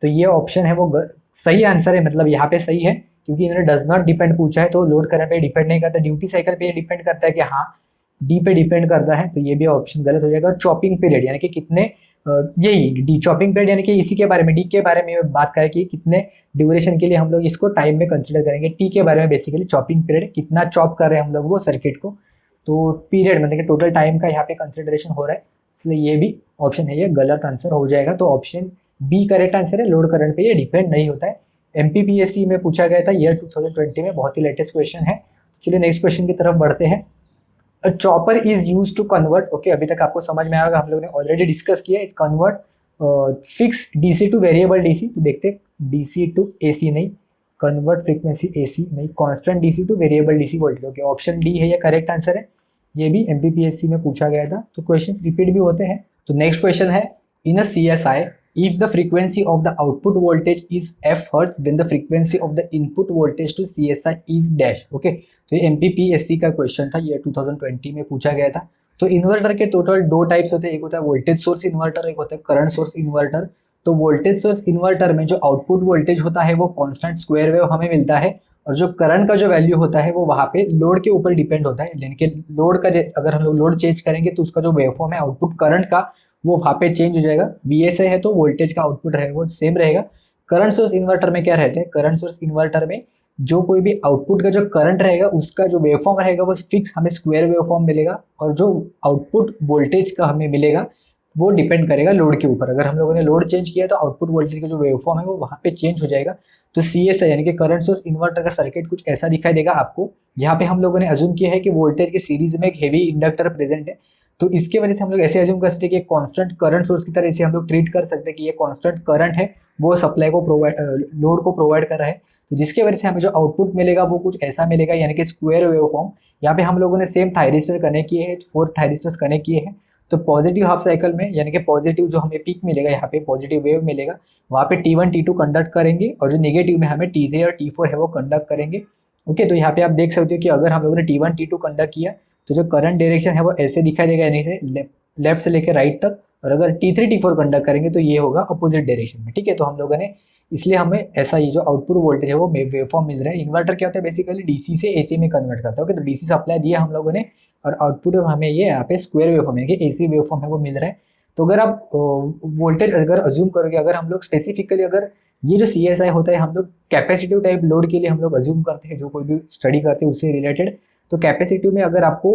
तो ये ऑप्शन है वो सही आंसर है, मतलब यहाँ पे सही है, क्योंकि इन्होंने डज नॉट डिपेंड पूछा है, तो लोड करंट पे डिपेंड नहीं करता, ड्यूटी साइकिल पे डिपेंड करता है कि हाँ, डी पे डिपेंड करता है, तो ये भी ऑप्शन गलत हो जाएगा। चॉपिंग पीरियड यानी कि कितने, यही डी चॉपिंग पीरियड यानी कि इसी के बारे में, डी के बारे में बात करें कि कितने ड्यूरेशन के लिए हम लोग इसको टाइम में कंसिडर करेंगे। टी के बारे में बेसिकली चॉपिंग पीरियड, कितना चॉप कर रहे हैं हम लोग वो सर्किट को, तो पीरियड मतलब कि टोटल टाइम का यहाँ पे कंसिडरेशन हो रहा है, इसलिए ये भी ऑप्शन है ये गलत आंसर हो जाएगा। तो ऑप्शन बी करेक्ट आंसर है, लोड करंट पे ये डिपेंड नहीं होता है। एमपीपीएससी में पूछा गया था ईयर 2020 में, बहुत ही लेटेस्ट क्वेश्चन है। चलिए नेक्स्ट क्वेश्चन की तरफ बढ़ते हैं। A chopper is use to convert. Okay, अभी तक आपको समझ में आएगा, हम लोगों ने ऑलरेडी डिस्कस किया, is convert fixed DC to variable DC. तो देखते हैं, डीसी टू एसी नहीं, कन्वर्ट फ्रीक्वेंसी एसी नहीं, constant DC to variable DC voltage. Okay, option D है ये करेक्ट आंसर है, ये भी एमपीपीएससी में पूछा गया था, तो क्वेश्चंस रिपीट भी होते हैं। तो नेक्स्ट क्वेश्चन है, in a CSI if the frequency of the output voltage is f hertz then the frequency of the input voltage to CSI is dash। Okay, तो ये एमपीपीएससी का क्वेश्चन था, ये 2020 में पूछा गया था। तो इन्वर्टर के टोटल दो टाइप्स होते हैं, एक होता है वोल्टेज सोर्स इन्वर्टर, एक होता है करंट सोर्स इन्वर्टर। तो वोल्टेज सोर्स इन्वर्टर में जो आउटपुट वोल्टेज होता है वो कांस्टेंट स्क्वायर वेव हमें मिलता है, और जो करंट का जो वैल्यू होता है वो वहाँ पे लोड के ऊपर डिपेंड होता है, यानी कि लोड का अगर हम लोग लोड चेंज करेंगे तो उसका जो वेवफॉर्म है आउटपुट करंट का वो वहाँ पे चेंज हो जाएगा। वीएसआई है तो वोल्टेज का आउटपुट है वो सेम रहेगा। करंट सोर्स इन्वर्टर में क्या रहता है, करंट सोर्स इन्वर्टर में जो कोई भी आउटपुट का जो करंट रहेगा उसका जो वेवफॉर्म रहेगा वो फिक्स हमें स्क्वायर वेवफॉर्म मिलेगा, और जो आउटपुट वोल्टेज का हमें मिलेगा वो डिपेंड करेगा लोड के ऊपर। अगर हम लोगों ने लोड चेंज किया तो आउटपुट वोल्टेज का जो वेवफॉर्म है वो वहाँ पे चेंज हो जाएगा। तो सीएसआई यानी कि करंट सोर्स इन्वर्टर का सर्किट कुछ ऐसा दिखाई देगा आपको। यहाँ पे हम लोगों ने अज्यूम किया है कि वोल्टेज के सीरीज में एक हेवी इंडक्टर प्रेजेंट है, तो इसके वजह से हम लोग ऐसे अज्यूम कर सकते हैं कि कांस्टेंट करंट सोर्स की तरह इसे हम लोग ट्रीट कर सकते हैं कि ये कांस्टेंट करंट है वो सप्लाई को लोड को प्रोवाइड कर रहा है, तो जिसके वजह से हमें जो आउटपुट मिलेगा वो कुछ ऐसा मिलेगा, यानी कि स्क्वायर वेवफॉर्म। यहाँ पे हम लोगों ने सेम थायरिस्टर कनेक्ट किए हैं, 4 थायरिस्टर्स कनेक्ट किए हैं। तो पॉजिटिव हाफ साइकिल में यानी कि पॉजिटिव जो हमें पीक मिलेगा, यहाँ पे पॉजिटिव वेव मिलेगा, वहाँ पे T1 T2 कंडक्ट करेंगे, और जो नेगेटिव में हमें T3 और T4 है वो कंडक्ट करेंगे। ओके, तो यहाँ पे आप देख सकते हो कि अगर हम लोगों ने T1 T2 कंडक्ट किया तो जो करंट डायरेक्शन है वो ऐसे दिखाई देगा, यानी से लेफ्ट से लेकर राइट तक, और अगर T3 T4 कंडक्ट करेंगे तो ये होगा अपोजिट डायरेक्शन में। ठीक है, तो हम लोगों ने इसलिए हमें ऐसा ये जो आउटपुट वोल्टेज है वो वेवफॉर्म मिल रहा है। इन्वर्टर क्या होता है, बेसिकली डीसी से एसी में कन्वर्ट करता है। ओके, तो डीसी सप्लाई दिया हम लोगों ने, और आउटपुट हमें ये यहाँ पे स्क्वायर वेवफॉर्म है कि एसी वेवफॉर्म है वो मिल रहा है। तो अगर आप वोल्टेज अगर अज्यूम करोगे, अगर हम लोग स्पेसिफिकली अगर ये जो CSI होता है हम लोग कैपेसिटिव टाइप लोड के लिए हम लोग अज्यूम करते हैं, जो कोई भी स्टडी करते हैं उससे रिलेटेड। तो कैपेसिटिव में अगर आपको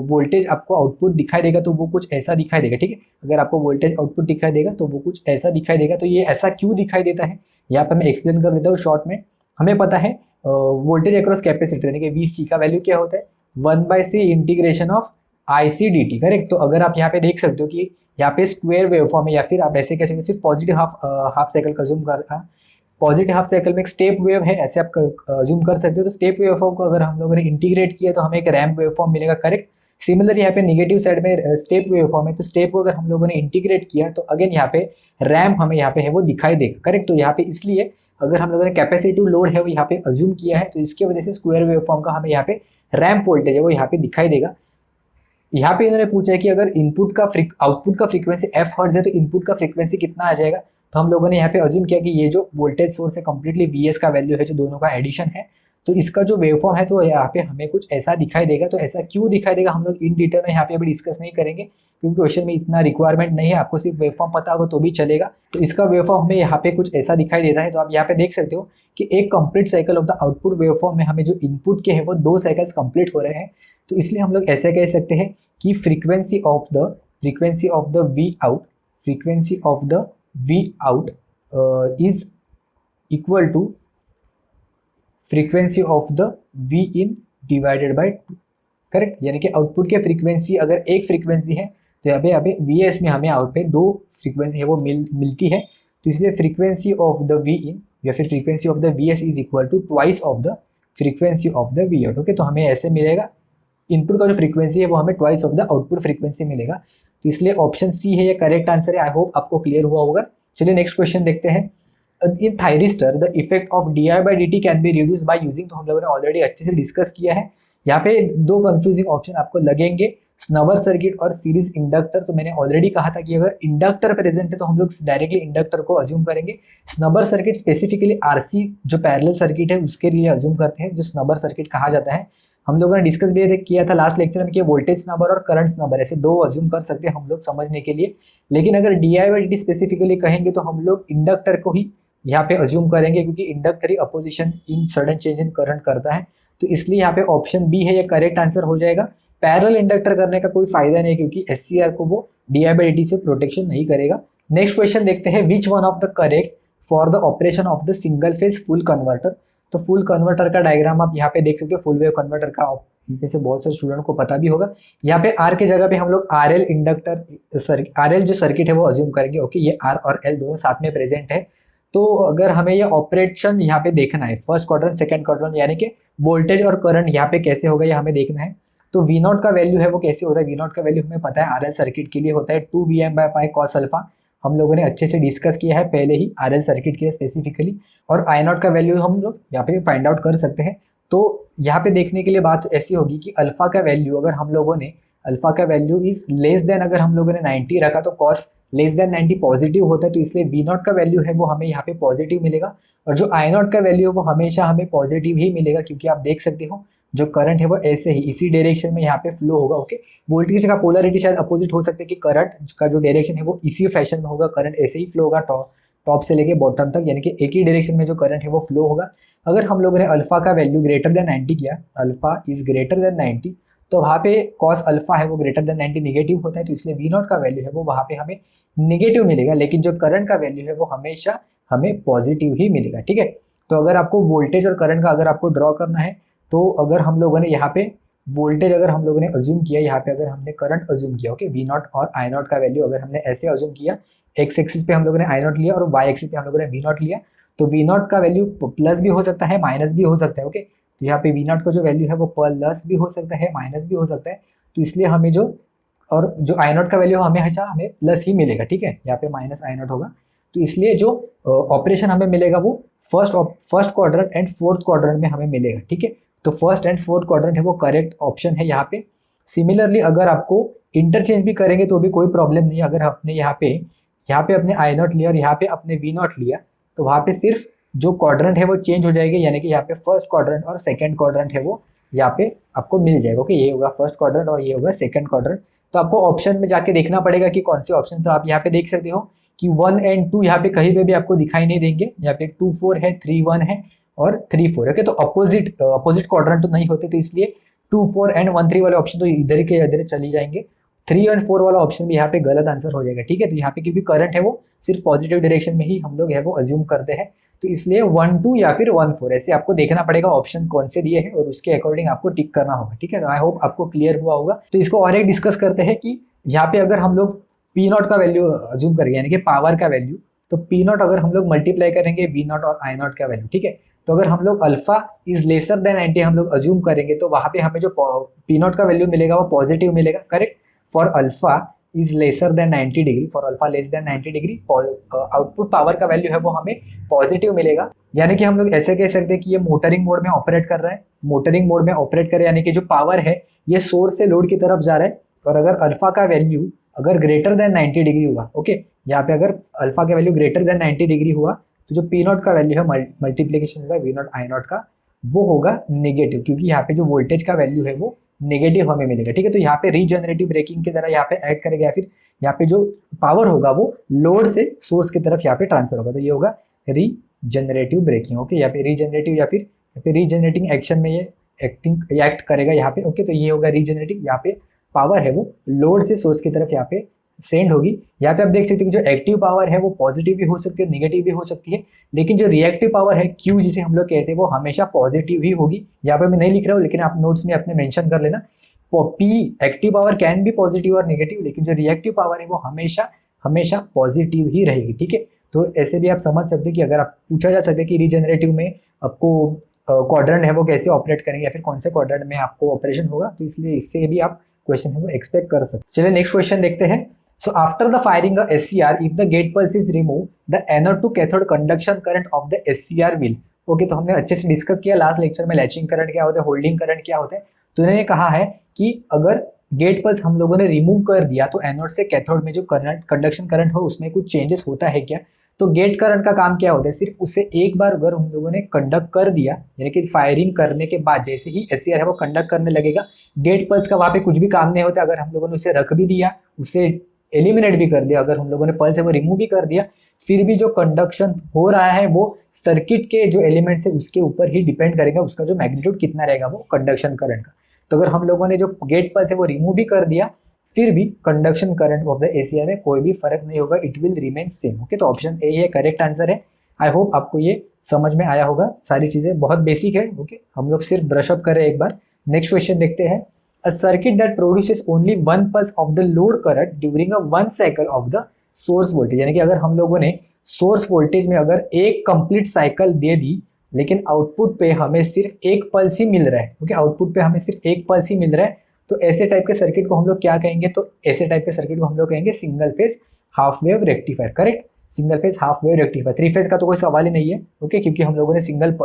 वोल्टेज आपको आउटपुट दिखाई देगा तो वो कुछ ऐसा दिखाई देगा। ठीक है, अगर आपको वोल्टेज आउटपुट दिखाई देगा तो वो कुछ ऐसा दिखाई देगा। तो ये ऐसा क्यों दिखाई देता है, यहाँ पर मैं एक्सप्लेन कर देता हूँ शॉर्ट में। हमें पता है वोल्टेज अक्रॉस कैपेसिटर यानी कि वीसी का वैल्यू क्या होता है 1/c integration of IC D T. Correct. तो अगर आप यहाँ पे देख सकते हो कि यहाँ पे स्क्वायर वेवफॉर्म है, या फिर आप ऐसे कह सकते हो सिर्फ पॉजिटिव हाफ साइकिल का जूम कर पॉजिटिव हाफ साइकिल में एक स्टेप वेव है, ऐसे आप जूम कर सकते हो। तो स्टेप वेवफॉर्म को अगर हम लोगों ने इंटीग्रेट किया तो हमें एक रैंप वेवफॉर्म मिलेगा। करेक्ट। सिमिलर यहाँ पे निगेटिव साइड में स्टेप वेवफॉर्म है, तो स्टेप को अगर हम लोगों ने इंटीग्रेट किया तो अगेन यहाँ पे रैंप हमें यहाँ पे है वो दिखाई देगा। करेक्ट। तो यहाँ पे इसलिए अगर हम लोगों ने कैपेसिटिव लोड है वो यहाँ पे अज्यूम किया है, तो इसकी वजह से स्क्वायर वेवफॉर्म का हमें यहाँ पे रैंप वोल्टेज है वो यहाँ पे दिखाई देगा। यहाँ पे इन्होंने पूछा है कि अगर इनपुट का आउटपुट का फ्रीक्वेंसी एफ हर्ट्ज है तो इनपुट का फ्रीक्वेंसी कितना आ जाएगा। तो हम लोगों ने यहाँ पे अज्यूम किया कि ये जो वोल्टेज सोर्स है कंप्लीटली वीएस का वैल्यू है, जो दोनों का एडिशन है, तो इसका जो वेवफॉर्म है तो यहाँ पे हमें कुछ ऐसा दिखाई देगा। तो ऐसा क्यों दिखाई देगा हम लोग इन डिटेल में यहाँ पे अभी डिस्कस नहीं करेंगे, क्योंकि क्वेश्चन में इतना रिक्वायरमेंट नहीं है, आपको सिर्फ वेवफॉर्म पता होगा तो भी चलेगा। तो इसका वेवफॉर्म हमें यहाँ पे कुछ ऐसा दिखाई देता है। तो आप यहाँ पे देख सकते हो कि एक complete cycle of the output waveform में हमें जो इनपुट के हैं वो 2 साइकिल्स कंप्लीट हो रहे हैं। तो इसलिए हम लोग ऐसे कह सकते हैं कि frequency of the V out is equal to frequency of the V in divided by 2। Correct. यानी कि आउटपुट के फ्रीक्वेंसी अगर एक फ्रीक्वेंसी है तो यहाँ पे वी एस में हमें आउट पे 2 फ्रीक्वेंसी है वो मिलती है। तो इसलिए frequency of the V in या फिर frequency of the V S is equal to twice of the frequency of the V out. Okay. तो हमें ऐसे मिलेगा, इनपुट का जो फ्रीक्वेंसी है वो हमें twice of the output frequency मिलेगा। तो इसलिए ऑप्शन सी है ये करेक्ट आंसर है। आई होप आपको क्लियर हुआ होगा। चलिए नेक्स्ट क्वेश्चन देखते हैं। In thyristor the effect of d i by d t can be reduce by using, तो हम लोगों ने ऑलरेडी अच्छे से डिस्कस किया है। यहाँ पे 2 कंफ्यूजिंग ऑप्शन आपको लगेंगे, स्नबर सर्किट और सीरीज इंडक्टर। तो मैंने ऑलरेडी कहा था कि अगर इंडक्टर प्रेजेंट है तो हम लोग डायरेक्टली इंडक्टर को अज्यूम करेंगे। स्नबर सर्किट स्पेसिफिकली आरसी जो पैरेलल सर्किट है उसके लिए अज्यूम करते हैं, जो स्नबर सर्किट कहा जाता है। हम लोगों ने डिस्कस भी किया था लास्ट लेक्चर में कि वोल्टेज स्नबर और करंट स्नबर ऐसे 2 अज्यूम कर सकते हैं हम लोग समझने के लिए। लेकिन अगर D i by d T specifically कहेंगे तो हम लोग इंडक्टर को ही यहाँ पे अज्यूम करेंगे, क्योंकि inductor he opposition in sudden change in current करता है। तो इसलिए यहाँ पे ऑप्शन बी है ये करेक्ट आंसर हो जाएगा। पैरेलल इंडक्टर करने का कोई फायदा नहीं, क्योंकि एससीआर को वो D i by d T से प्रोटेक्शन नहीं करेगा। नेक्स्ट क्वेश्चन देखते हैं, which one of the correct for the operation of the single phase full converter. तो फुल कन्वर्टर का डायग्राम आप यहाँ पे देख सकते हो, फुल वेव कन्वर्टर का इनमें से बहुत सारे स्टूडेंट को पता भी होगा। यहाँ पे आर के जगह पे हम लोग R L inductor R L जो सर्किट है वो अज्यूम करेंगे। ओके। ये आर और एल दोनों साथ में प्रेजेंट है। तो अगर हमें ये ऑपरेशन यहाँ पे देखना है फर्स्ट क्वाड्रेंट सेकंड क्वाड्रेंट, यानी कि वोल्टेज और करंट यहाँ पे कैसे होगा ये हमें देखना है। तो वी नॉट का वैल्यू है वो कैसे होता है, वी नॉट का वैल्यू हमें पता है आर एल सर्किट के लिए होता है 2Vm/π cos अल्फा। हम लोगों ने अच्छे से डिस्कस किया है पहले ही आर एल सर्किट के लिए स्पेसिफिकली। और आई नॉट का वैल्यू हम लोग यहाँ पे फाइंड आउट कर सकते हैं। तो यहाँ पे देखने के लिए बात ऐसी होगी कि अल्फा का वैल्यू अगर हम लोगों ने अल्फा का वैल्यू इज लेस देन अगर हम लोगों ने 90 रखा तो कॉस लेस देन 90 पॉजिटिव होता है। तो इसलिए वी नॉट का वैल्यू है वो हमें यहाँ पे पॉजिटिव मिलेगा, और जो आई नॉट का वैल्यू है वो हमेशा हमें पॉजिटिव ही मिलेगा, क्योंकि आप देख सकते हो जो करंट है वो ऐसे ही इसी डायरेक्शन में यहाँ पे फ्लो होगा। ओके। वोल्टेज का पोलरिटी शायद अपोजिट हो सकता है कि करंट का जो डायरेक्शन है वो इसी फैशन में होगा, करंट ऐसे ही फ्लो होगा टॉप से लेके बॉटम तक, यानी कि एक ही डायरेक्शन में जो करंट है वो फ्लो होगा। अगर हम लोगों ने अल्फा का वैल्यू ग्रेटर देन 90 किया, अल्फा इज ग्रेटर देन 90, तो वहाँ पे कॉस अल्फा है वो ग्रेटर देन 90 निगेटिव होता है। तो इसलिए वी नॉट का वैल्यू है वो वहाँ पे हमें निगेटिव मिलेगा, लेकिन जो करंट का वैल्यू है वो हमेशा हमें पॉजिटिव ही मिलेगा। ठीक है। तो अगर आपको वोल्टेज और करंट का अगर आपको ड्रॉ करना है, तो अगर हम लोगों ने यहाँ पे वोल्टेज अगर हम लोगों ने अज्यूम किया, यहाँ पे अगर हमने करंट अज्यूम किया, ओके, वी नॉट और आई नॉट का वैल्यू अगर हमने ऐसे अज्यूम किया, एक्स एक्सिस पे हम लोगों ने आई नॉट लिया और वाई एक्सिस पे हम लोगों ने वी नॉट लिया, तो वी नॉट का वैल्यू प्लस भी हो सकता है माइनस भी हो सकता है। ओके। तो यहाँ पे वी नॉट का जो वैल्यू है वो प्लस भी हो सकता है माइनस भी हो सकता है। तो इसलिए हमें जो आई नॉट का वैल्यू हमेशा हमें प्लस ही मिलेगा। ठीक है। यहाँ पे माइनस आई नॉट होगा। तो इसलिए जो ऑपरेशन हमें मिलेगा वो first quadrant and fourth quadrant में हमें मिलेगा। ठीक है। तो फर्स्ट एंड फोर्थ क्वाड्रेंट है वो करेक्ट ऑप्शन है यहाँ पे। सिमिलरली अगर आपको इंटरचेंज भी करेंगे तो भी कोई प्रॉब्लम नहीं। अगर आपने यहाँ पे अपने आई नॉट लिया और यहाँ पे अपने वी नॉट लिया, तो वहाँ पे सिर्फ जो क्वाड्रेंट है वो चेंज हो जाएगी, यानी कि यहाँ पे फर्स्ट क्वाड्रेंट और सेकंड क्वाड्रेंट है वो यहाँ पे आपको मिल जाएगा। ओके। ये होगा फर्स्ट क्वाड्रेंट और ये होगा सेकंड क्वाड्रेंट। तो आपको ऑप्शन में जाके देखना पड़ेगा कि कौन से ऑप्शन। तो आप यहाँ पे देख सकते हो कि 1 और 2 यहाँ पे कहीं पे भी आपको दिखाई नहीं देंगे। यहाँ पे 2 4 है, 3 1 है और 3 4। ओके। तो अपोजिट क्वाड्रेंट तो नहीं होते, तो इसलिए 2 4 एंड 1 3 वाले ऑप्शन तो इधर के इधर चली जाएंगे। 3 और 4 वाला ऑप्शन भी यहाँ पे गलत आंसर हो जाएगा। ठीक है। तो यहाँ पे क्योंकि करंट है वो सिर्फ पॉजिटिव डायरेक्शन में ही हम लोग है वो अज्यूम करते हैं, तो इसलिए 1-2 या फिर 1-4 ऐसे आपको देखना पड़ेगा ऑप्शन कौन से दिए हैं और उसके अकॉर्डिंग आपको टिक करना होगा, ठीक है। तो आई होप आपको क्लियर हुआ होगा। तो इसको और एक डिस्कस करते हैं कि यहाँ पे अगर हम लोग पी नॉट का वैल्यू अज्यूम करेंगे, यानी कि पावर का वैल्यू, तो पी नॉट अगर हम लोग मल्टीप्लाई करेंगे वी नॉट और आई नॉट का वैल्यू, ठीक है। तो अगर हम लोग अल्फा इज लेसर देन 90 हम लोग अज्यूम करेंगे तो वहां पे हमें जो पी नॉट का वैल्यू मिलेगा वो पॉजिटिव मिलेगा, correct. For alpha is lesser than 90 degree, for alpha less than 90 degree output power का वैल्यू है वो हमें पॉजिटिव मिलेगा। यानी कि हम लोग ऐसे कह सकते हैं कि ये मोटरिंग मोड में ऑपरेट कर रहा है, मोटरिंग मोड में ऑपरेट करे, यानी कि जो पावर है ये सोर्स से लोड की तरफ जा रहा है। और अगर अल्फा का वैल्यू अगर ग्रेटर देन 90 डिग्री हुआ, ओके, यहाँ पे अगर अल्फा का वैल्यू ग्रेटर देन 90 डिग्री हुआ तो जो पी नॉट का वैल्यू है मल्टीप्लीकेशन होगा वी नॉट आई नॉट का, वो होगा नेगेटिव, क्योंकि यहाँ पे जो वोल्टेज का वैल्यू है वो नेगेटिव हमें मिलेगा, ठीक है। तो यहाँ पे रीजनरेटिव ब्रेकिंग की तरह यहाँ पे ऐड करेगा, या फिर यहाँ पे जो पावर होगा वो लोड से सोर्स की तरफ यहाँ पे ट्रांसफर होगा, तो ये होगा रीजनरेटिव ब्रेकिंग, ओके। यहाँ पे रीजनरेटिव या फिर यहाँ पे रीजनरेटिंग एक्शन में ये एक्ट करेगा यहाँ पे, ओके। तो ये होगा रीजनरेटिव, यहाँ पे पावर है वो लोड से सोर्स की तरफ यहाँ पे सेंड होगी। यहाँ पे आप देख सकते हो कि जो एक्टिव पावर है वो पॉजिटिव भी हो सकती है, नेगेटिव भी हो सकती है, लेकिन जो रिएक्टिव पावर है क्यू जिसे हम लोग कहते हैं वो हमेशा पॉजिटिव ही होगी। यहाँ पे मैं नहीं लिख रहा हूँ, लेकिन आप नोट्स में अपने मेंशन कर लेना। पी एक्टिव पावर कैन भी पॉजिटिव और नेगेटिव, लेकिन जो रिएक्टिव पावर है वो हमेशा हमेशा पॉजिटिव ही रहेगी, ठीक है। तो ऐसे भी आप समझ सकते हो कि अगर आप पूछा जा सकता है कि रीजनरेटिव में आपको क्वाड्रेंट है वो कैसे ऑपरेट करेंगे या फिर कौन से क्वाड्रेंट में आपको ऑपरेशन होगा, तो इसलिए इससे भी आप क्वेश्चन है वो एक्सपेक्ट कर सकते। चलिए नेक्स्ट क्वेश्चन देखते हैं। So after the firing of SCR, if the gate pulse is removed, the anode to cathode conduction current of the SCR will, okay. तो हमने अच्छे से डिस्कस किया लास्ट लेक्चर में लैचिंग करंट क्या होता है, होल्डिंग करंट क्या होता है। तो इन्होंने कहा है कि अगर गेट पल्स हम लोगों ने रिमूव कर दिया तो एनोड से कैथोड में जो करंट कंडक्शन करंट हो उसमें कुछ चेंजेस होता है क्या। तो गेट करंट का काम क्या होता है, सिर्फ उसे एक बार अगर हम लोगों ने कंडक्ट कर दिया, यानी कि फायरिंग करने के बाद जैसे ही SCR है वो कंडक्ट करने लगेगा, गेट पल्स का वहाँ पे कुछ भी काम नहीं होता। अगर हम लोगों ने उसे रख भी दिया, उसे एलिमिनेट भी कर दिया, अगर हम लोगों ने पल्स है वो रिमूव भी कर दिया, फिर भी जो कंडक्शन हो रहा है वो सर्किट के जो एलिमेंट्स है उसके ऊपर ही डिपेंड करेगा, उसका जो मैग्नीट्यूड कितना रहेगा वो कंडक्शन करंट का। तो अगर हम लोगों ने जो गेट पल्स है वो रिमूव भी कर दिया, फिर भी conduction current of the ACR में कोई भी फर्क नहीं होगा, it will remain same, okay. तो ऑप्शन ए है करेक्ट आंसर है। आई होप आपको ये समझ में आया होगा, सारी चीजें बहुत बेसिक है, ओके। हम लोग सिर्फ ब्रश अप करें एक बार। नेक्स्ट क्वेश्चन देखते हैं। A circuit that produces only one pulse of the load current during a one cycle of the source voltage, यानी कि अगर हम लोगों ने सोर्स वोल्टेज में अगर एक कंप्लीट साइकिल दे दी लेकिन आउटपुट पे हमें सिर्फ एक पल्स ही मिल रहा है, ओके, आउटपुट पे हमें सिर्फ एक पल्स ही मिल रहा है, तो ऐसे टाइप के सर्किट को हम लोग क्या कहेंगे, तो ऐसे टाइप के सर्किट को हम लोग कहेंगे single phase half wave rectifier, correct. Single phase half wave rectifier, three phase का तो कोई सवाल ही नहीं है, ओके, क्योंकि हम लोगों ने सिंगल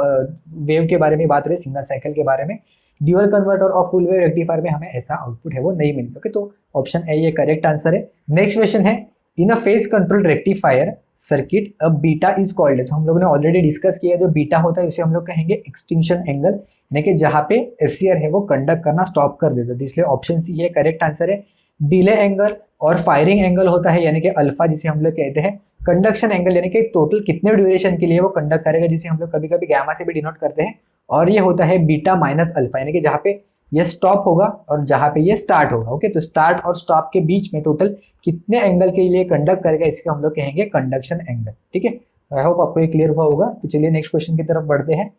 वेव के बारे में बात रही, सिंगल साइकिल के बारे में। ड्यूअल कन्वर्टर और फुल वेव रेक्टिफायर में हमें ऐसा आउटपुट है वो नहीं मिलता, ओके। तो ऑप्शन ए ये करेक्ट आंसर है। नेक्स्ट क्वेश्चन है, in a phase control rectifier circuit a beta is called as, हम लोगों ने ऑलरेडी डिस्कस किया, जो बीटा होता है उसे हम लोग कहेंगे एक्सटिंक्शन एंगल, यानी कि जहाँ पे SCR है वो कंडक्ट करना स्टॉप कर देता है, तो इसलिए ऑप्शन सी ये करेक्ट आंसर है। डिले एंगल और फायरिंग एंगल होता है, यानी कि अल्फा जिसे हम लोग कहते हैं। कंडक्शन एंगल यानी कि टोटल कितने ड्यूरेशन के लिए वो कंडक्ट करेगा, जिसे हम लोग कभी कभी गामा से भी डिनोट करते हैं। और ये होता है बीटा माइनस अल्फा, यानी कि जहाँ पे ये स्टॉप होगा और जहाँ पे ये स्टार्ट होगा, ओके। तो स्टार्ट और स्टॉप के बीच में टोटल कितने एंगल के लिए कंडक्ट करेगा, इसको हम लोग कहेंगे कंडक्शन एंगल, ठीक है। आई होप आपको ये क्लियर हुआ होगा। तो चलिए नेक्स्ट क्वेश्चन की तरफ बढ़ते हैं।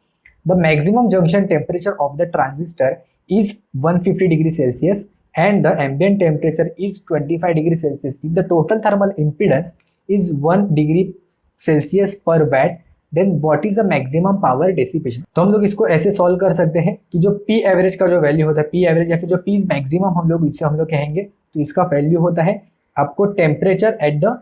The maximum junction temperature of the transistor is 150 degree Celsius and the ambient temperature is 25 degree Celsius. If the total thermal impedance is 1 degree Celsius per watt, then what is the maximum power dissipation? तो हम लोग इसको ऐसे solve कर सकते हैं कि जो P एवरेज का जो वैल्यू होता है, P एवरेज या फिर जो P मैक्सिमम हम लोग इससे हम लोग कहेंगे, तो इसका वैल्यू होता है आपको temperature at the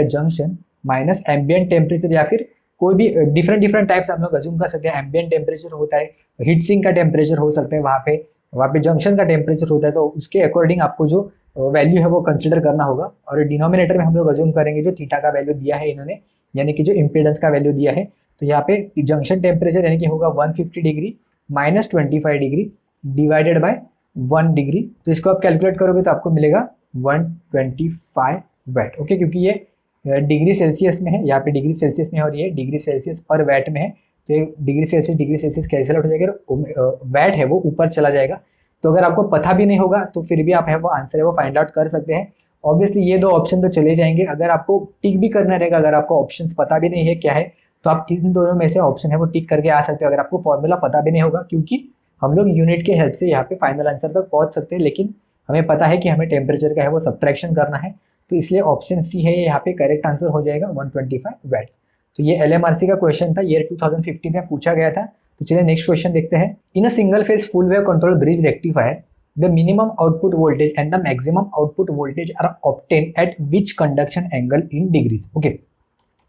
junction minus ambient temperature, या फिर कोई भी डिफरेंट टाइप्स हम लोग अज्यूम कर सकते हैं। एम्बियंट टेम्परेचर होता है, हीट सिंक का टेम्परेचर हो सकता है, वहाँ पे जंक्शन का टेम्परेचर होता है, तो उसके अकॉर्डिंग आपको जो वैल्यू है वो कंसिडर करना होगा। और डिनोमिनेटर में हम लोग अज्यूम करेंगे जो थीटा का वैल्यू दिया है इन्होंने, यानी कि जो इम्पीडेंस का वैल्यू दिया है, तो यहाँ पे जंक्शन टेम्परेचर यानी कि होगा 150 degree minus 25 degree divided by 1 degree. तो इसको आप कैलकुलेट करोगे तो आपको मिलेगा 125 वाट, ओके, क्योंकि ये डिग्री सेल्सियस में है, यहाँ पे डिग्री सेल्सियस में है और ये डिग्री सेल्सियस पर वैट में है, तो ये डिग्री सेल्सियस कैंसिल आउट हो जाएगा, वैट है वो ऊपर चला जाएगा। तो अगर आपको पता भी नहीं होगा तो फिर भी आप है वो आंसर है वो फाइंड आउट कर सकते हैं। ऑब्वियसली ये दो ऑप्शन तो चले जाएंगे। अगर आपको टिक भी करना रहेगा, अगर आपको ऑप्शंस पता भी नहीं है क्या है, तो आप इन दोनों में से ऑप्शन है वो टिक करके आ सकते हो। अगर आपको फॉर्मूला पता भी नहीं होगा, क्योंकि हम लोग यूनिट के हेल्प से यहाँ पे फाइनल आंसर तक पहुंच सकते हैं, लेकिन हमें पता है कि हमें टेम्परेचर का है वो सब्ट्रैक्शन करना है, तो इसलिए ऑप्शन सी है यहाँ पे करेक्ट आंसर हो जाएगा 125 वैट्स। तो ये LMRC का क्वेश्चन था, ईयर 2015 में पूछा गया था। तो चलिए नेक्स्ट क्वेश्चन देखते हैं। In a single phase full wave control bridge rectifier the minimum output voltage and the maximum output voltage are obtain at which conduction angle in degrees. Okay,